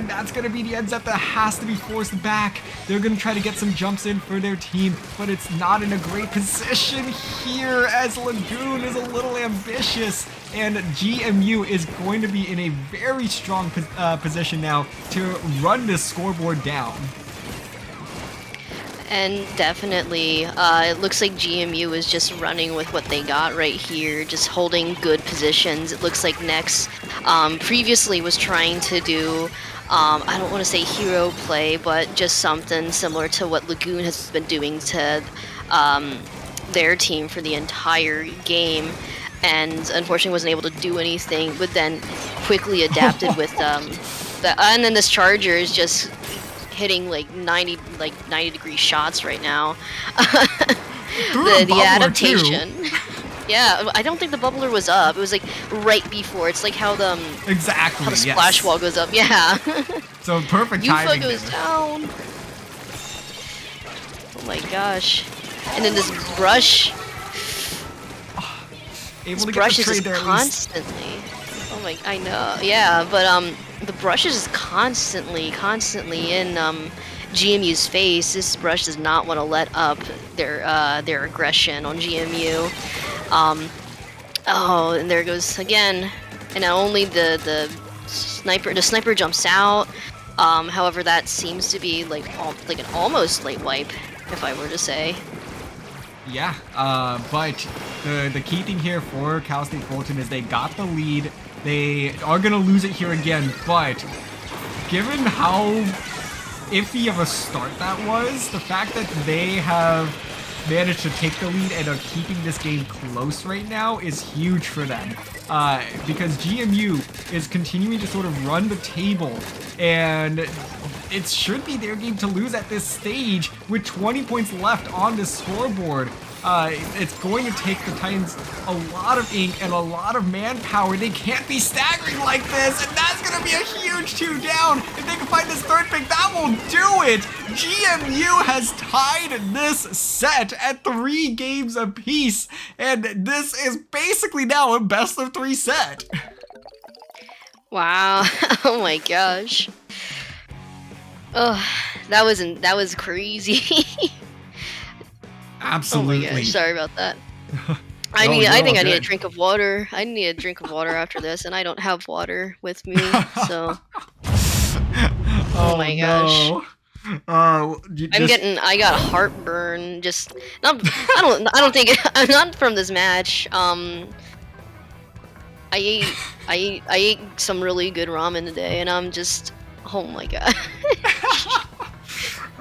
that's gonna be the end set that has to be forced back. They're gonna try to get some jumps in for their team, but it's not in a great position here as Lagoon is a little ambitious, and GMU is going to be in a very strong position now to run this scoreboard down. And definitely, it looks like GMU is just running with what they got right here, just holding good positions. It looks like Nex previously was trying to do, I don't want to say hero play, but just something similar to what Lagoon has been doing to their team for the entire game. And unfortunately wasn't able to do anything, but then quickly adapted with and then this Charger is just hitting like 90 degree shots right now. the adaptation. Yeah, I don't think the bubbler was up. It was like right before. It's like how the splash wall goes up. Yeah. So perfect timing. Yufa goes down. Oh my gosh. And then this brush. Able to brush get the is trade just constantly. Oh my, I know. Yeah, but the brush is just constantly in GMU's face. This brush does not want to let up their aggression on GMU. Oh, and there it goes again. And now only the sniper jumps out. However, that seems to be like an almost late wipe, if I were to say. Yeah, but the key thing here for Cal State Fulton is they got the lead. They are going to lose it here again, but given how iffy of a start that was, the fact that they have managed to take the lead and are keeping this game close right now is huge for them. Because GMU is continuing to sort of run the table, and it should be their game to lose at this stage with 20 points left on this scoreboard. It's going to take the Titans a lot of ink and a lot of manpower. They can't be staggering like this, and that's going to be a huge 2 down. If they can find this third pick, that will do it. GMU has tied this set at 3 games apiece, and this is basically now a best of 3 set. Wow. Oh my gosh. Oh, that was crazy. Absolutely. Oh my gosh, sorry about that. I think I need a drink of water. I need a drink of water after this, and I don't have water with me, so. Oh my gosh. I got heartburn. Just I don't think I'm not from this match. I ate some really good ramen today, and I'm just, oh my god.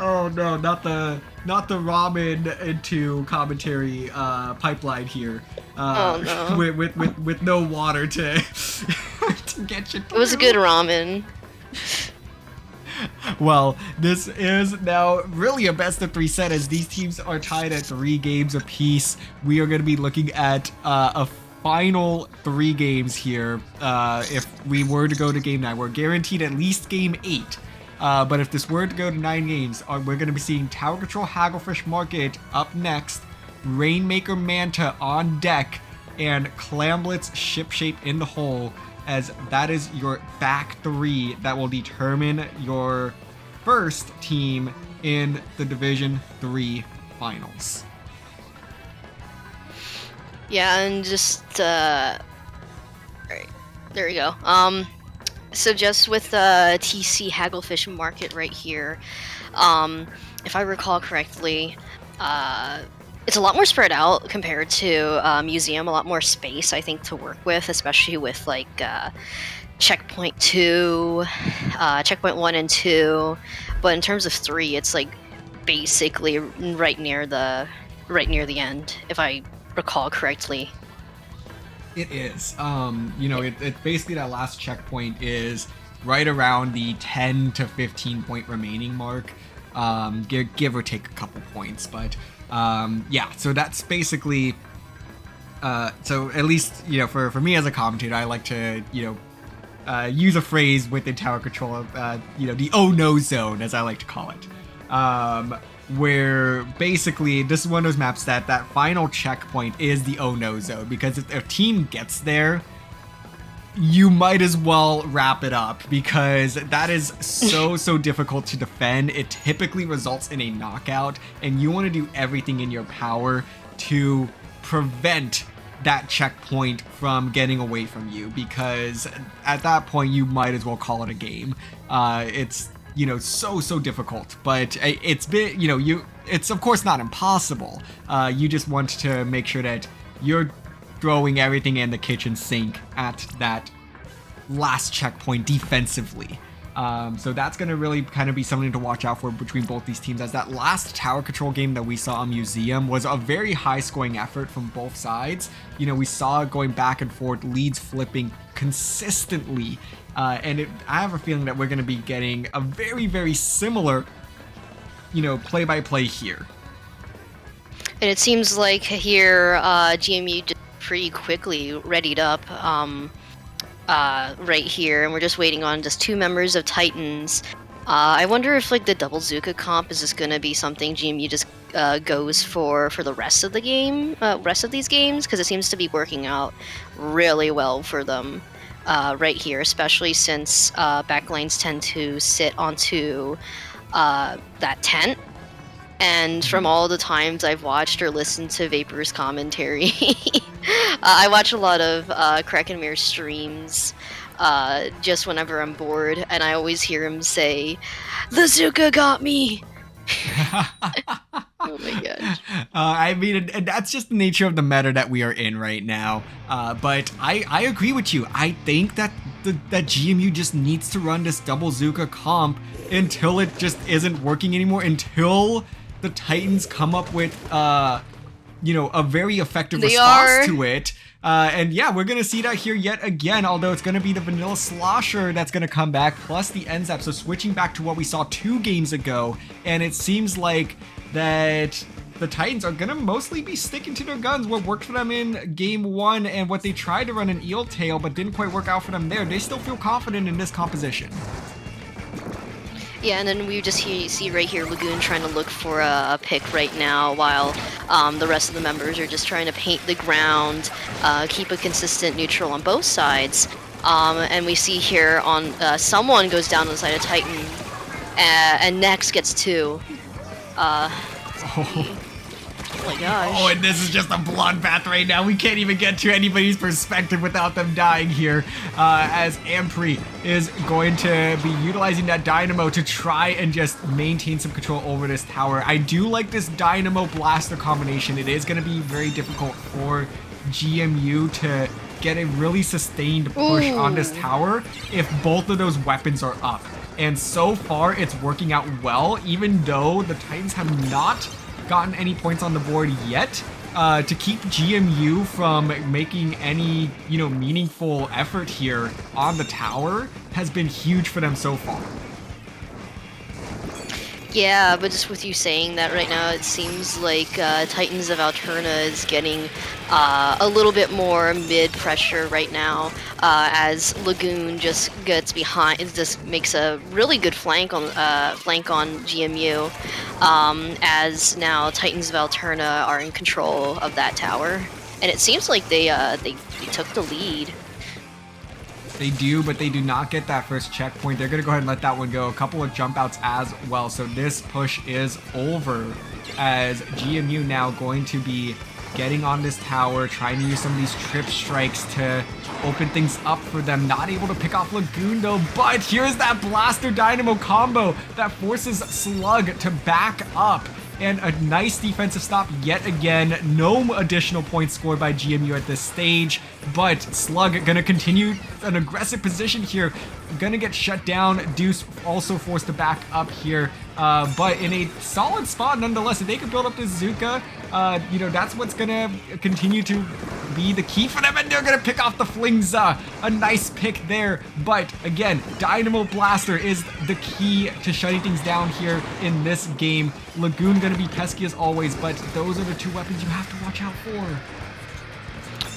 Oh no, not the ramen into commentary pipeline here. Oh no. With no water to to get you through. It was a good ramen. Well, this is now really a best of 3 set as these teams are tied at 3 games apiece. We are going to be looking at a final 3 games here. If we were to go to game 9, we're guaranteed at least game 8. But if this were to go to 9 games, we're going to be seeing Tower Control Hagglefish Market up next, Rainmaker Manta on deck, and Clamblitz Shipshape in the hole, as that is your back 3 that will determine your first team in the Division 3 finals. Yeah, and just right, there we go. So just with TC Hagglefish Market right here, if I recall correctly, It's a lot more spread out compared to Museum, a lot more space, I think, to work with, especially with like checkpoint 2, checkpoint 1 and 2. But in terms of 3, it's like basically right near the end, if I recall correctly. It is. It basically that last checkpoint is right around the 10 to 15 point remaining mark. Give or take a couple points, but yeah. So that's basically. So at least for me as a commentator, I like to use a phrase within tower control, the oh no zone, as I like to call it. Where basically this is one of those maps that final checkpoint is the oh no zone, because if a team gets there, you might as well wrap it up, because that is so difficult to defend. It typically results in a knockout, and you want to do everything in your power to prevent that checkpoint from getting away from you, because at that point you might as well call it a game. It's so difficult, but it's been it's of course not impossible. You just want to make sure that you're throwing everything in the kitchen sink at that last checkpoint defensively. So that's going to really kind of be something to watch out for between both these teams, as that last tower control game that we saw on Museum was a very high scoring effort from both sides. We saw it going back and forth, leads flipping consistently. I have a feeling that we're going to be getting a very similar, play-by-play here. And it seems like here, GMU just pretty quickly readied up right here, and we're just waiting on just 2 members of Titans. I wonder if like the double Zuka comp is just gonna be something GMU just goes for the rest of the game, rest of these games, because it seems to be working out really well for them right here, especially since backlines tend to sit onto that tent. And from all the times I've watched or listened to Vapor's commentary, I watch a lot of Crack and Mirror streams just whenever I'm bored, and I always hear him say, "The Zuka got me!" Oh my gosh. I mean, and that's just the nature of the meta that we are in right now. But I agree with you. I think that that GMU just needs to run this double Zuka comp until it just isn't working anymore, until the Titans come up with a very effective response to it. And yeah, we're gonna see that here yet again, although it's gonna be the vanilla slosher that's gonna come back, plus the NZAP. So switching back to what we saw 2 games ago, and it seems like that the Titans are gonna mostly be sticking to their guns. What worked for them in game 1 and what they tried to run an eel tail but didn't quite work out for them there, they still feel confident in this composition. Yeah, and then we just see right here Lagoon trying to look for a pick right now, while the rest of the members are just trying to paint the ground, keep a consistent neutral on both sides. And we see here on someone goes down on the side of Titan, and Nex gets 2. Oh my gosh. Oh, and this is just a bloodbath right now. We can't even get to anybody's perspective without them dying here, as Ampri is going to be utilizing that Dynamo to try and just maintain some control over this tower. I do like this Dynamo Blaster combination. It is going to be very difficult for GMU to get a really sustained push on this tower if both of those weapons are up. And so far, it's working out well, even though the Titans have not gotten any points on the board yet. To keep GMU from making any, meaningful effort here on the tower has been huge for them so far. Yeah, but just with you saying that right now, it seems like Titans of Alterna is getting a little bit more mid-pressure right now, as Lagoon just gets behind, just makes a really good flank on GMU, as now Titans of Alterna are in control of that tower, and it seems like they took the lead. They do, but they do not get that first checkpoint. They're going to go ahead and let that one go. A couple of jump outs as well. So this push is over, as GMU now going to be getting on this tower, trying to use some of these trip strikes to open things up for them. Not able to pick off Lagoon though, but here's that Blaster Dynamo combo that forces Slug to back up and a nice defensive stop yet again. No additional points scored by GMU at this stage, but Slug gonna continue an aggressive position here. Gonna get shut down. Deuce also forced to back up here, but in a solid spot nonetheless. If they could build up this Zuka, that's what's gonna continue to be the key for them, and they're gonna pick off the Flingza. A nice pick there, but again, Dynamo Blaster is the key to shutting things down here in this game. Lagoon gonna be pesky as always, but those are the two weapons you have to watch out for.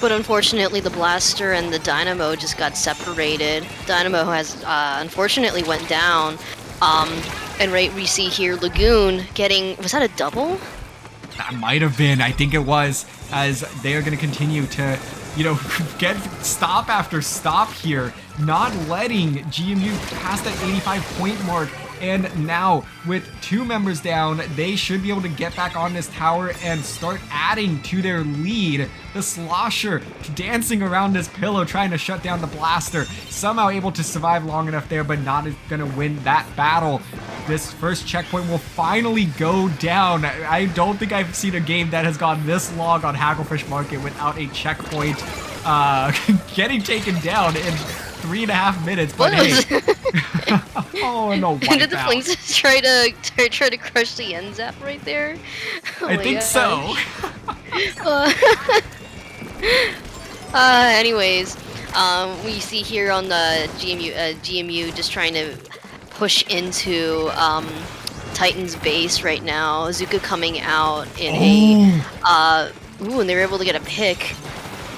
But unfortunately, the Blaster and the Dynamo just got separated. Dynamo has unfortunately went down. And right, we see here Lagoon getting, was that a double? That might have been, I think it was, as they are going to continue to, get stop after stop here, not letting GMU pass that 85-point mark. And now, with 2 members down, they should be able to get back on this tower and start adding to their lead. The Slosher dancing around this pillow, trying to shut down the Blaster. Somehow able to survive long enough there, but not going to win that battle. This first checkpoint will finally go down. I don't think I've seen a game that has gone this long on Hacklefish Market without a checkpoint getting taken down in 3.5 minutes. But hey. Oh no! Did the Flings try to crush the end zap right there? Oh I think so. Anyways, we see here on the GMU just trying to push into Titan's base right now. Zuka coming out in and they were able to get a pick.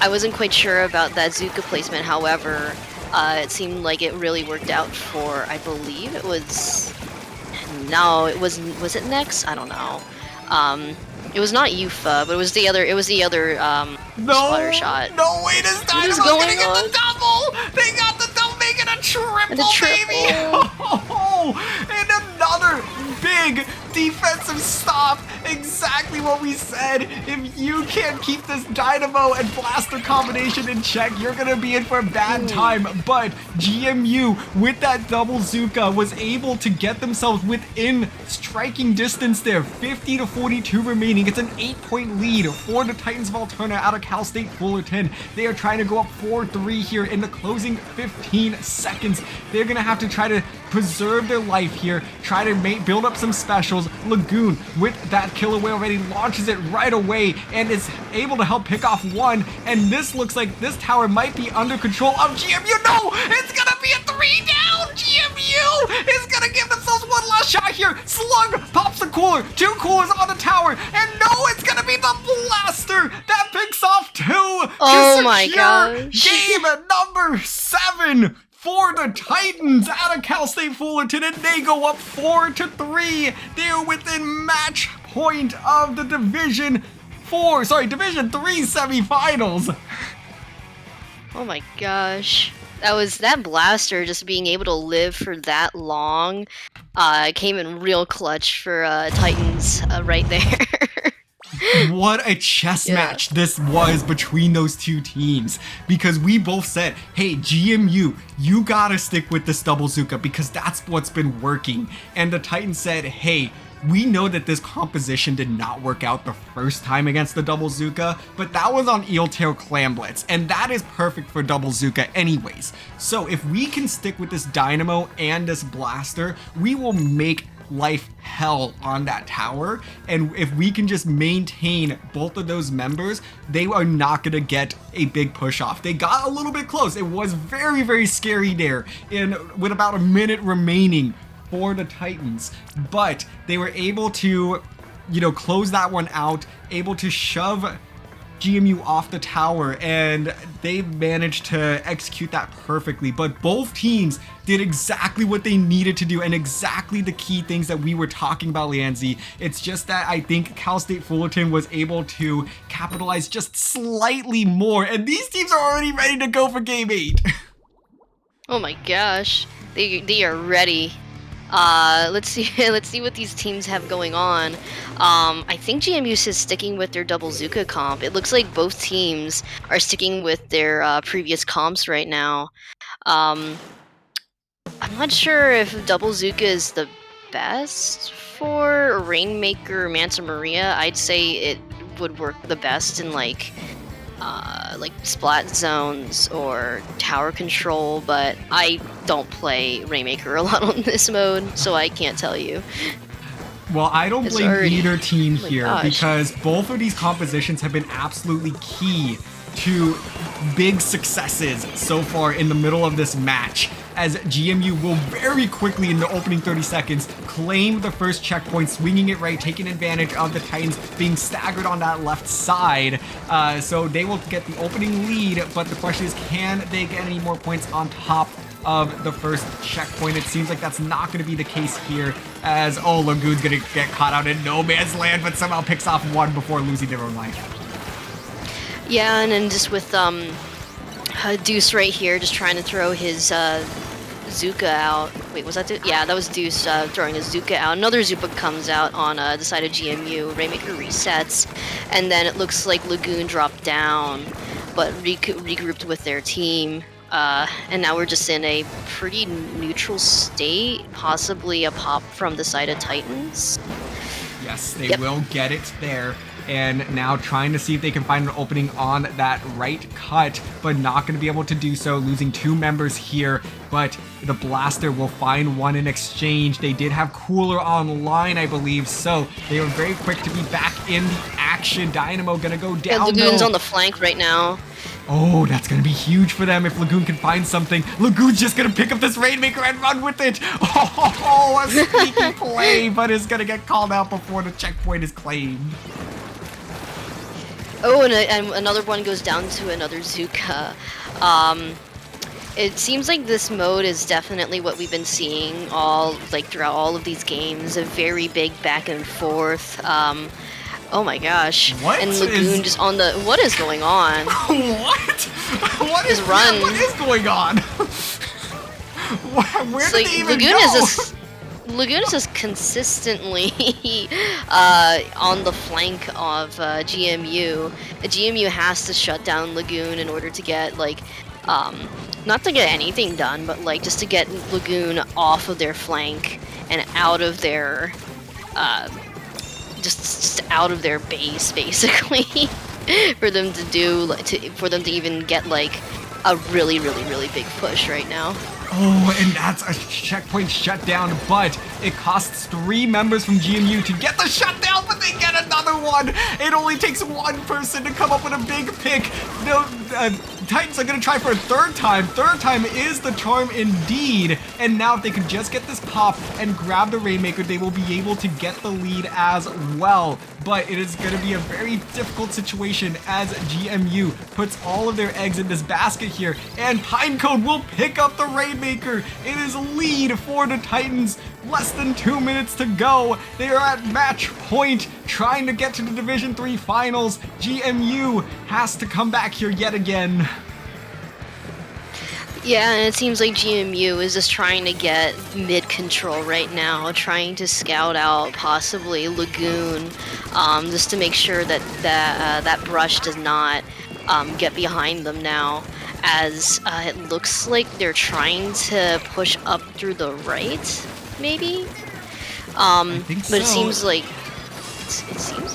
I wasn't quite sure about that Zuka placement, however. It seemed like it really worked out for, I believe it was, no, it wasn't, was it Nex? I don't know. It was not Yufa, but it was the other splatter shot. No way, this Dynamo's gonna get the double! They got the double, they get a triple, baby! Oh, and another big defensive stop. Exactly what we said. If you can't keep this Dynamo and Blaster combination in check, you're gonna be in for a bad time. But GMU, with that double Zuka, was able to get themselves within striking distance there. 50 to 42 remaining. It's an 8-point lead for the Titans of Alterna out of Cal State Fullerton. They are trying to go up 4-3 here in the closing 15 seconds. They're gonna have to try to preserve their life here, try to build up some specials. Lagoon, with that killer whale ready, launches it right away and is able to help pick off one. And this looks like this tower might be under control of GMU. No, it's gonna be a 3 down. GMU is gonna give themselves one last shot here. Slug pops the cooler, 2 coolers on the tower, and no, it's gonna be the Blaster that picks off 2. Oh my gosh. Game number 7 for the Titans out of Cal State Fullerton, and they go up 4-3. They're within match point of the Division 3 semifinals. Oh my gosh. That Blaster just being able to live for that long came in real clutch for Titans right there. What a chess match this was between those two teams, because we both said, hey, GMU, you gotta stick with this double Zuka because that's what's been working. And the Titans said, hey, we know that this composition did not work out the first time against the double Zuka, but that was on Eeltail Clamblitz, and that is perfect for double Zuka anyways. So if we can stick with this Dynamo and this Blaster, we will make life hell on that tower. And if we can just maintain both of those members, they are not gonna get a big push off. They got a little bit close. It was very, very scary there with about a minute remaining for the Titans, but they were able to, close that one out, able to shove GMU off the tower, and they managed to execute that perfectly. But both teams did exactly what they needed to do and exactly the key things that we were talking about, Lianzi. It's just that I think Cal State Fullerton was able to capitalize just slightly more, and these teams are already ready to go for Game 8. Oh my gosh, they are ready. Let's see what these teams have going on. I think GMU is sticking with their double Zuka comp. It looks like both teams are sticking with their previous comps right now. I'm not sure if double Zuka is the best for Rainmaker Manta Maria. I'd say it would work the best in like splat zones or tower control, but I don't play Rainmaker a lot on this mode, so I can't tell you. Well, I don't blame either team oh my here gosh. because both of these compositions have been absolutely key to big successes so far in the middle of this match, as GMU will very quickly in the opening 30 seconds claim the first checkpoint, swinging it right, taking advantage of the Titans being staggered on that left side. So they will get the opening lead, but the question is, can they get any more points on top of the first checkpoint? It seems like that's not going to be the case here, as Lagoon's going to get caught out in no man's land, but somehow picks off one before losing their own life. Yeah, and then just with Deuce right here, just trying to throw his Zuka out. Wait, was that Deuce? Yeah, that was Deuce throwing his Zuka out. Another Zuka comes out on the side of GMU. Rainmaker resets, and then it looks like Lagoon dropped down, but regrouped with their team. And now we're just in a pretty neutral state, possibly a pop from the side of Titans. Yes, they will get it there. And now trying to see if they can find an opening on that right cut, but not going to be able to do so, losing 2 members here. But the Blaster will find one in exchange. They did have Cooler online, I believe, so they were very quick to be back in the action. Dynamo going to go down. Yeah, Lagoon's on the flank right now. Oh, that's going to be huge for them if Lagoon can find something. Lagoon's just going to pick up this Rainmaker and run with it. Oh, a sneaky play, but is going to get called out before the checkpoint is claimed. Oh, and another one goes down to another Zuka. It seems like this mode is definitely what we've been seeing throughout all of these games. A very big back and forth. Oh my gosh. What? And Lagoon just on the... What is going on? What? What is run? What is going on? Where did they even go? Lagoon is just consistently on the flank of GMU. GMU has to shut down Lagoon in order to get, not to get anything done, but, just to get Lagoon off of their flank and out of their, just out of their base, basically, for them to even get, a really, really, really big push right now. Oh, and that's a checkpoint shutdown, but it costs 3 members from GMU to get the shutdown, but they get another one. It only takes 1 person to come up with a big pick. No, Titans are going to try for a 3rd time. 3rd time is the charm indeed. And now if they could just get this pop and grab the Rainmaker, they will be able to get the lead as well. But it is going to be a very difficult situation as GMU puts all of their eggs in this basket here. And Pinecone will pick up the Rainmaker. It is lead for the Titans. Less than 2 minutes to go. They are at match point, trying to get to the Division 3 finals. GMU has to come back here yet again. Yeah, and it seems like GMU is just trying to get mid-control right now, trying to scout out possibly Lagoon, just to make sure that that brush does not get behind them now, as it looks like they're trying to push up through the right, maybe? I think so. But it seems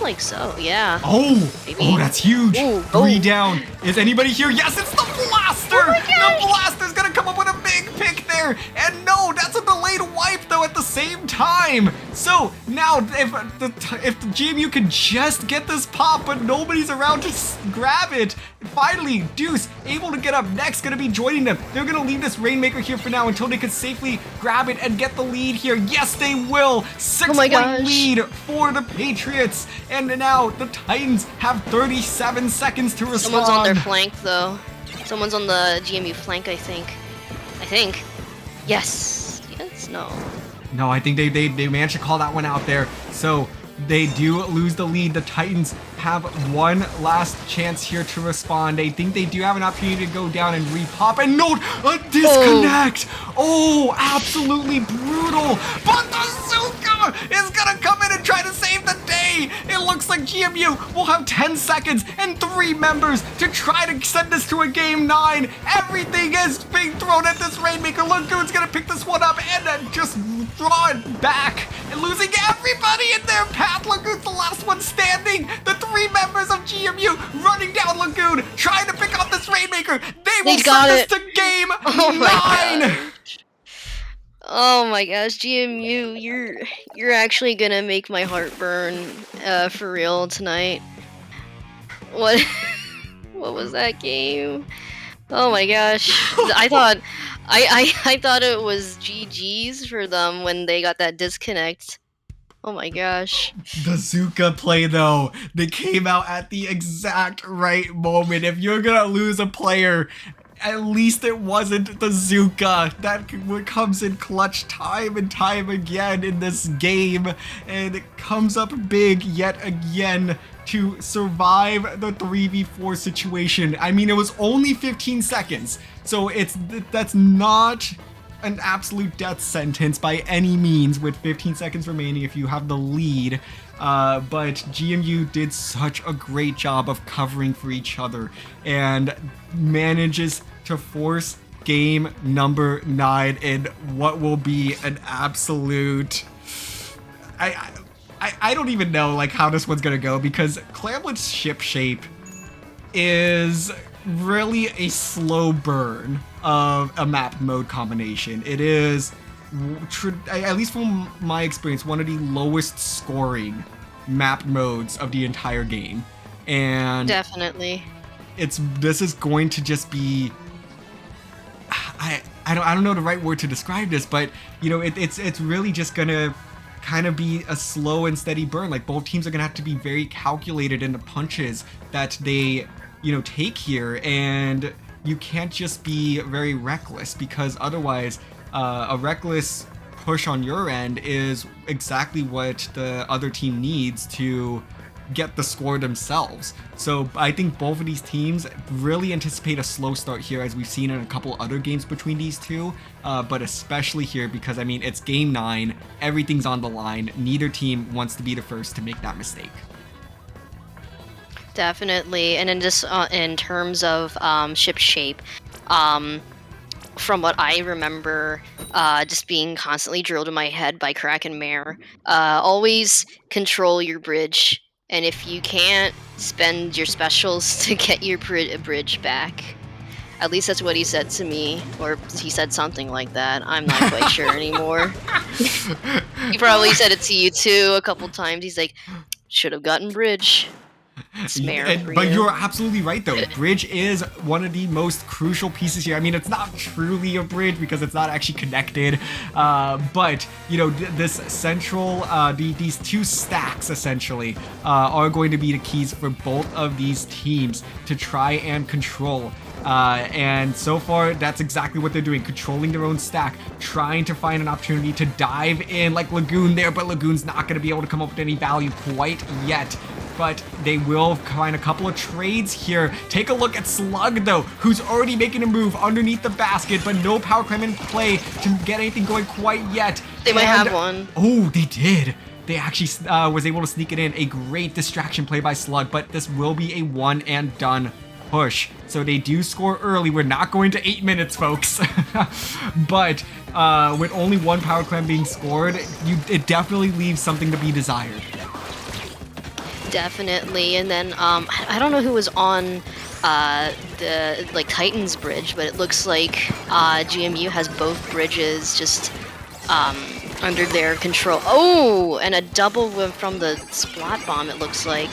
like so, yeah. Oh, maybe. Oh, that's huge. Ooh, 3 down. Is anybody here? Yes, it's the Blaster. Oh my gosh. The Blaster's gonna come up with a big pick there. And no, that's a delayed wipe though at the same time. So now if the GMU can just get this pop, but nobody's around to grab it. Finally, Deuce able to get up next, gonna be joining them. They're gonna leave this Rainmaker here for now until they can safely grab it and get the lead here. Yes, they will. 6-point lead for the Patriots. And now the Titans have 37 seconds to respond. Someone's on their flank, though. Someone's on the GMU flank, I think. Yes. Yes? No. No, I think they managed to call that one out there. So they do lose the lead. The Titans have one last chance here to respond. I think they do have an opportunity to go down and repop. And note, a disconnect. Oh, absolutely brutal. But the Zuka is going to come in and try to save the day. way! It looks like GMU will have 10 seconds and 3 members to try to send this to a game 9. Everything is being thrown at this Rainmaker. Lagoon's gonna pick this one up and then just draw it back. And losing everybody in their path. Lagoon's the last one standing. The 3 members of GMU running down Lagoon, trying to pick up this Rainmaker. They will send this to game 9. Oh my gosh, GMU, you're actually gonna make my heart burn for real tonight. What what was that game? Oh my gosh. I thought it was GG's for them when they got that disconnect. Oh my gosh. The Zuka play though, they came out at the exact right moment. If you're gonna lose a player, at least it wasn't the Zuka. That comes in clutch time and time again in this game, and it comes up big yet again to survive the 3v4 situation. I mean, it was only 15 seconds, so that's not an absolute death sentence by any means with 15 seconds remaining if you have the lead. But GMU did such a great job of covering for each other and manages to force game number 9 in what will be an absolute... I don't even know like how this one's gonna go, because Clamlet's ship shape is really a slow burn of a map mode combination. It is, at least from my experience, one of the lowest scoring map modes of the entire game. And definitely, this is going to just be, I don't know the right word to describe this, but you know, it's really just gonna kind of be a slow and steady burn. Like, both teams are gonna have to be very calculated in the punches that they, you know, take here, and you can't just be very reckless, because otherwise a reckless push on your end is exactly what the other team needs to get the score themselves. So I think both of these teams really anticipate a slow start here, as we've seen in a couple other games between these two, but especially here because, I mean, it's game 9, everything's on the line, neither team wants to be the first to make that mistake. Definitely, and then just in terms of ship shape, from what I remember, just being constantly drilled in my head by Crack and Mare, always control your bridge, and if you can't, spend your specials to get your bridge back. At least that's what he said to me, or he said something like that. I'm not quite sure anymore. He probably said it to you too a couple times. He's like, should have gotten bridge. But you're absolutely right though. Bridge is one of the most crucial pieces here. I mean, it's not truly a bridge because it's not actually connected, but you know, this central, these two stacks essentially are going to be the keys for both of these teams to try and control. And so far, that's exactly what they're doing, controlling their own stack, trying to find an opportunity to dive in like Lagoon there, but Lagoon's not going to be able to come up with any value quite yet. But they will find a couple of trades here. Take a look at Slug, though, who's already making a move underneath the basket, but no power climb in play to get anything going quite yet. They might have one. Oh, they did. They actually was able to sneak it in. A great distraction play by Slug, but this will be a one and done push. So they do score early. We're not going to 8 minutes, folks. But with only one power climb being scored, it definitely leaves something to be desired. Definitely, and then I don't know who was on the Titans bridge, but it looks like GMU has both bridges just under their control. Oh, and a double from the splat bomb. It looks like.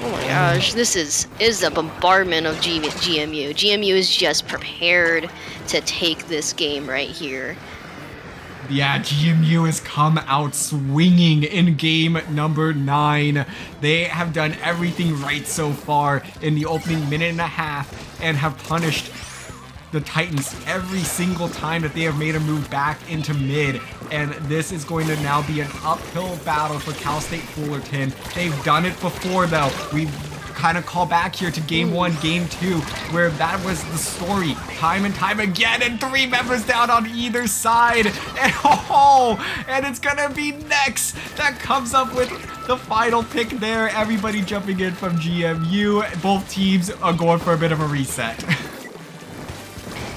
Oh my gosh, this is a bombardment of GMU. GMU is just prepared to take this game right here. Yeah, GMU has come out swinging in game number 9. They have done everything right so far in the opening minute and a half and have punished the Titans every single time that they have made a move back into mid. And this is going to now be an uphill battle for Cal State Fullerton. They've done it before though. We've kind of call back here to game 1, game 2, where that was the story time and time again, and 3 members down on either side. And it's gonna be Nex that comes up with the final pick there. Everybody jumping in from GMU. Both teams are going for a bit of a reset.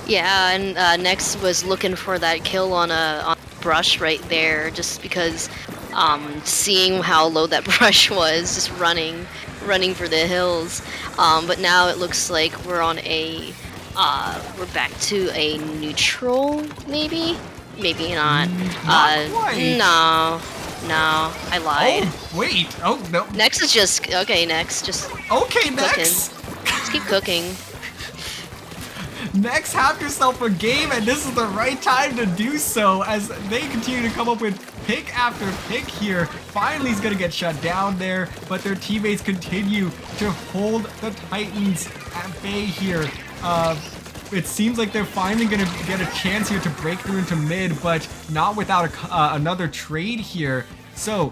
Yeah, and Nex was looking for that kill on a brush right there, just because seeing how low that brush was, just running for the hills. But now it looks like we're on a we're back to a neutral, maybe not. Not quite. No, I lied. Oh, wait. Oh, no. Nex is just okay. Nex, just Okay, cooking. Nex. Just keep cooking. Next, have yourself a game, and this is the right time to do so as they continue to come up with pick after pick here. Finally, he's going to get shut down there, but their teammates continue to hold the Titans at bay here. It seems like they're finally going to get a chance here to break through into mid, but not without another trade here. So,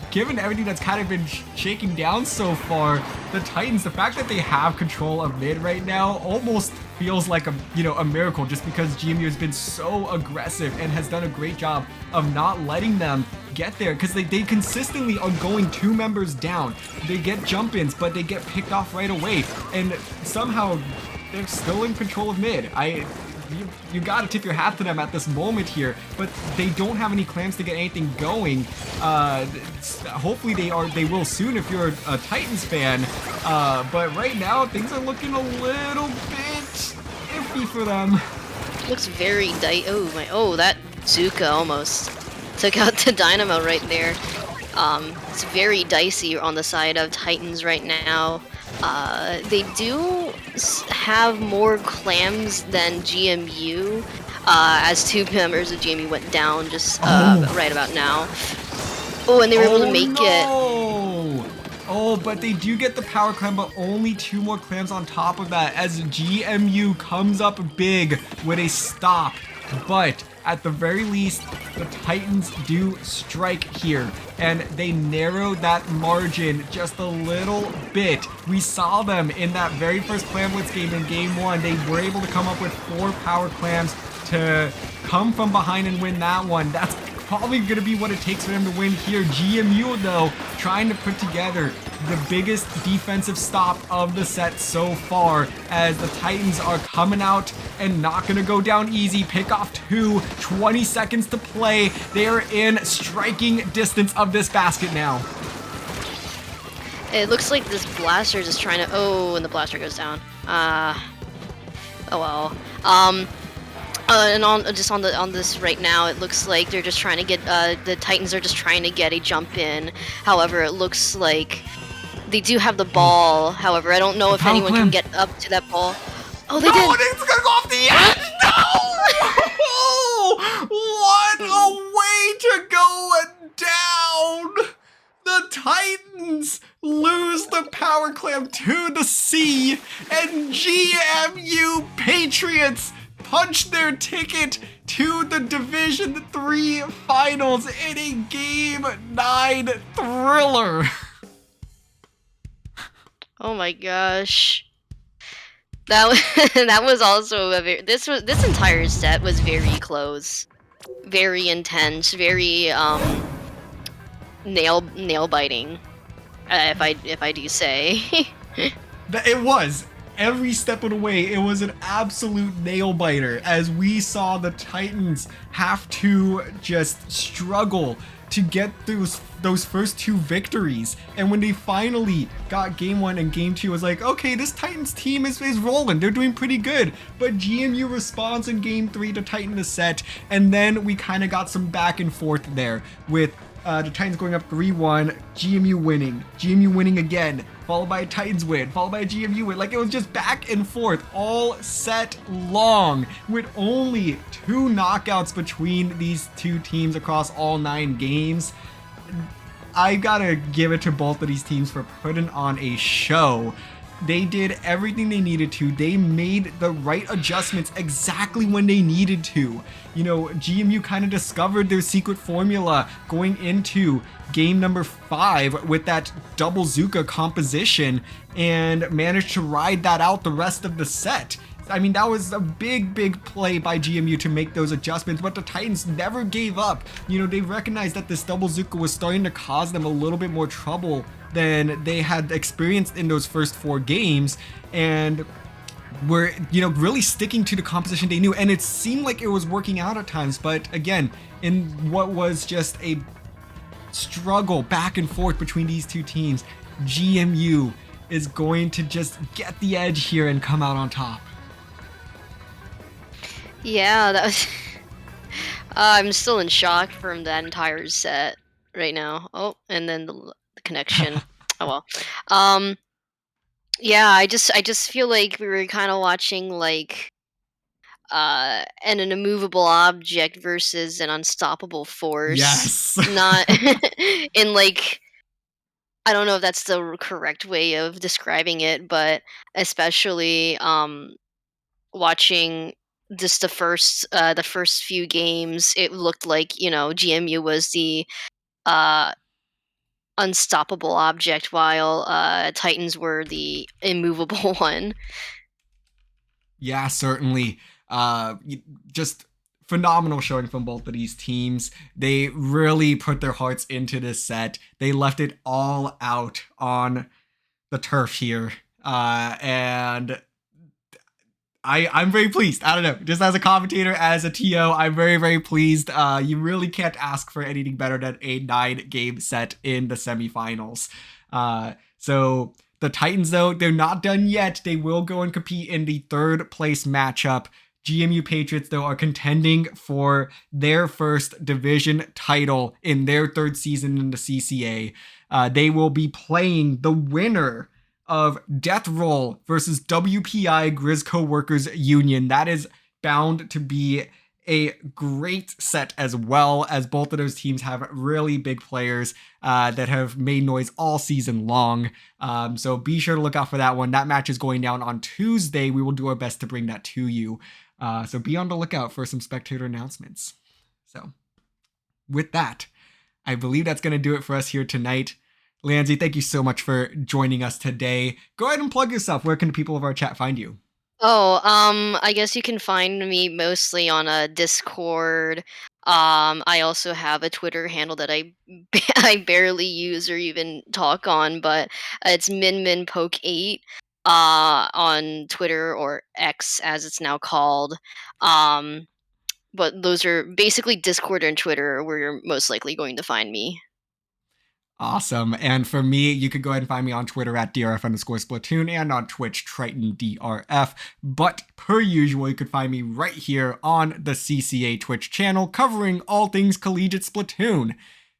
given everything that's kind of been shaking down so far, the Titans, the fact that they have control of mid right now almost feels like a miracle, just because GMU has been so aggressive and has done a great job of not letting them get there, because they consistently are going 2 members down. They get jump-ins, but they get picked off right away, and somehow they're still in control of mid. You gotta tip your hat to them at this moment here, but they don't have any clams to get anything going. Hopefully they will soon if you're a Titans fan, but right now things are looking a little bit iffy for them. Looks very that Zuka almost took out the Dynamo right there. It's very dicey on the side of Titans right now. They do have more clams than GMU, as 2 members of GMU went down just right about now. Oh, and they were able to make it. Oh, but they do get the power clam, but only 2 more clams on top of that as GMU comes up big with a stop. But at the very least, the Titans do strike here, and they narrowed that margin just a little bit. We saw them in that very first Clam Blitz game in game 1. They were able to come up with 4 power clams to come from behind and win that one. That's probably going to be what it takes for them to win here. GMU, though, trying to put together the biggest defensive stop of the set so far, as the Titans are coming out and not going to go down easy. Pick off 2, 20 seconds to play. They are in striking distance of this basket now. It looks like this blaster is just trying to... Oh, and the blaster goes down. Oh well. And on this right now, it looks like they're just trying to get the Titans are just trying to get a jump in. However, it looks like they do have the ball. However, I don't know if anyone can get up to that ball. Oh, they did. No, it's gonna go off the edge. No! What a way to go down! The Titans lose the power clam to the sea, and GMU Patriots punch their ticket to the Division 3 finals in a Game 9 thriller. Oh my gosh. That was also a this entire set was very close. Very intense, very nail biting. If I do say. It was. Every step of the way, it was an absolute nail biter, as we saw the Titans have to just struggle to get those first 2 victories. And when they finally got game 1 and game 2, it was like, okay, this Titans team is rolling. They're doing pretty good. But GMU responds in game 3 to tighten the set. And then we kind of got some back and forth there with the Titans going up 3-1, GMU winning again, followed by a Titans win, followed by a GMU win. Like, it was just back and forth all set long, with only 2 knockouts between these 2 teams across all 9 games. I gotta give it to both of these teams for putting on a show. They did everything they needed to. They made the right adjustments exactly when they needed to. You know, GMU kind of discovered their secret formula going into game number 5 with that double Zuka composition and managed to ride that out the rest of the set. I mean, that was a big play by GMU to make those adjustments, but the Titans never gave up. You know, they recognized that this double Zuka was starting to cause them a little bit more trouble than they had experienced in those first 4 games, and were, you know, really sticking to the composition they knew, and it seemed like it was working out at times. But again, in what was just a struggle back and forth between these two teams, GMU is going to just get the edge here and come out on top. Yeah, that was. I'm still in shock from that entire set right now. Oh, and then the connection. Oh well. Um, yeah, I just feel like we were kind of watching like an immovable object versus an unstoppable force. Yes. Not in like, I don't know if that's the correct way of describing it, but especially watching just the first few games, it looked like, you know, GMU was the uh unstoppable object, while Titans were the immovable one. Yeah, certainly. Just phenomenal showing from both of these teams. They really put their hearts into this set. They left it all out on the turf here. And I'm very pleased. I don't know. Just as a commentator, as a TO, I'm very pleased. You really can't ask for anything better than a 9-game set in the semifinals. So the Titans, though, they're not done yet. They will go and compete in the 3rd place matchup. GMU Patriots, though, are contending for their first division title in their 3rd season in the CCA. They will be playing the winner of Death Roll versus WPI Grizz Co-workers Union. That is bound to be a great set, as well, as both of those teams have really big players that have made noise all season long. So be sure to look out for that one. That match is going down on Tuesday. We will do our best to bring that to you. So be on the lookout for some spectator announcements. So with that, I believe that's going to do it for us here tonight. Lanzi, thank you so much for joining us today. Go ahead and plug yourself. Where can the people of our chat find you? Oh, I guess you can find me mostly on a Discord. I also have a Twitter handle that I barely use or even talk on, but it's minminpoke8 on Twitter, or X as it's now called. Um, but those are basically Discord and Twitter where you're most likely going to find me. Awesome. And for me, you could go ahead and find me on Twitter at DRF_Splatoon and on Twitch, TritonDRF. But per usual, you could find me right here on the CCA Twitch channel covering all things collegiate Splatoon.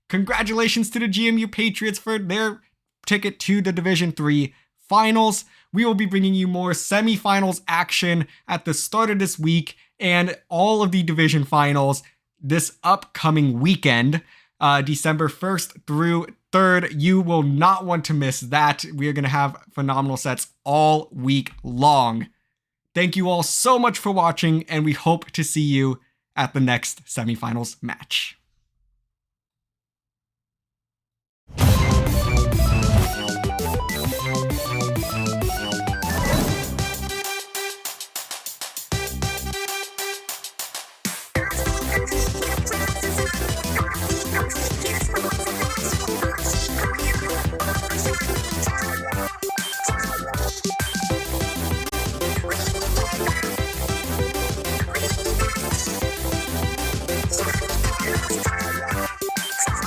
Congratulations to the GMU Patriots for their ticket to the Division 3 finals. We will be bringing you more semifinals action at the start of this week and all of the division finals this upcoming weekend. December 1st through 3rd. You will not want to miss that. We are going to have phenomenal sets all week long. Thank you all so much for watching, and we hope to see you at the next semifinals match.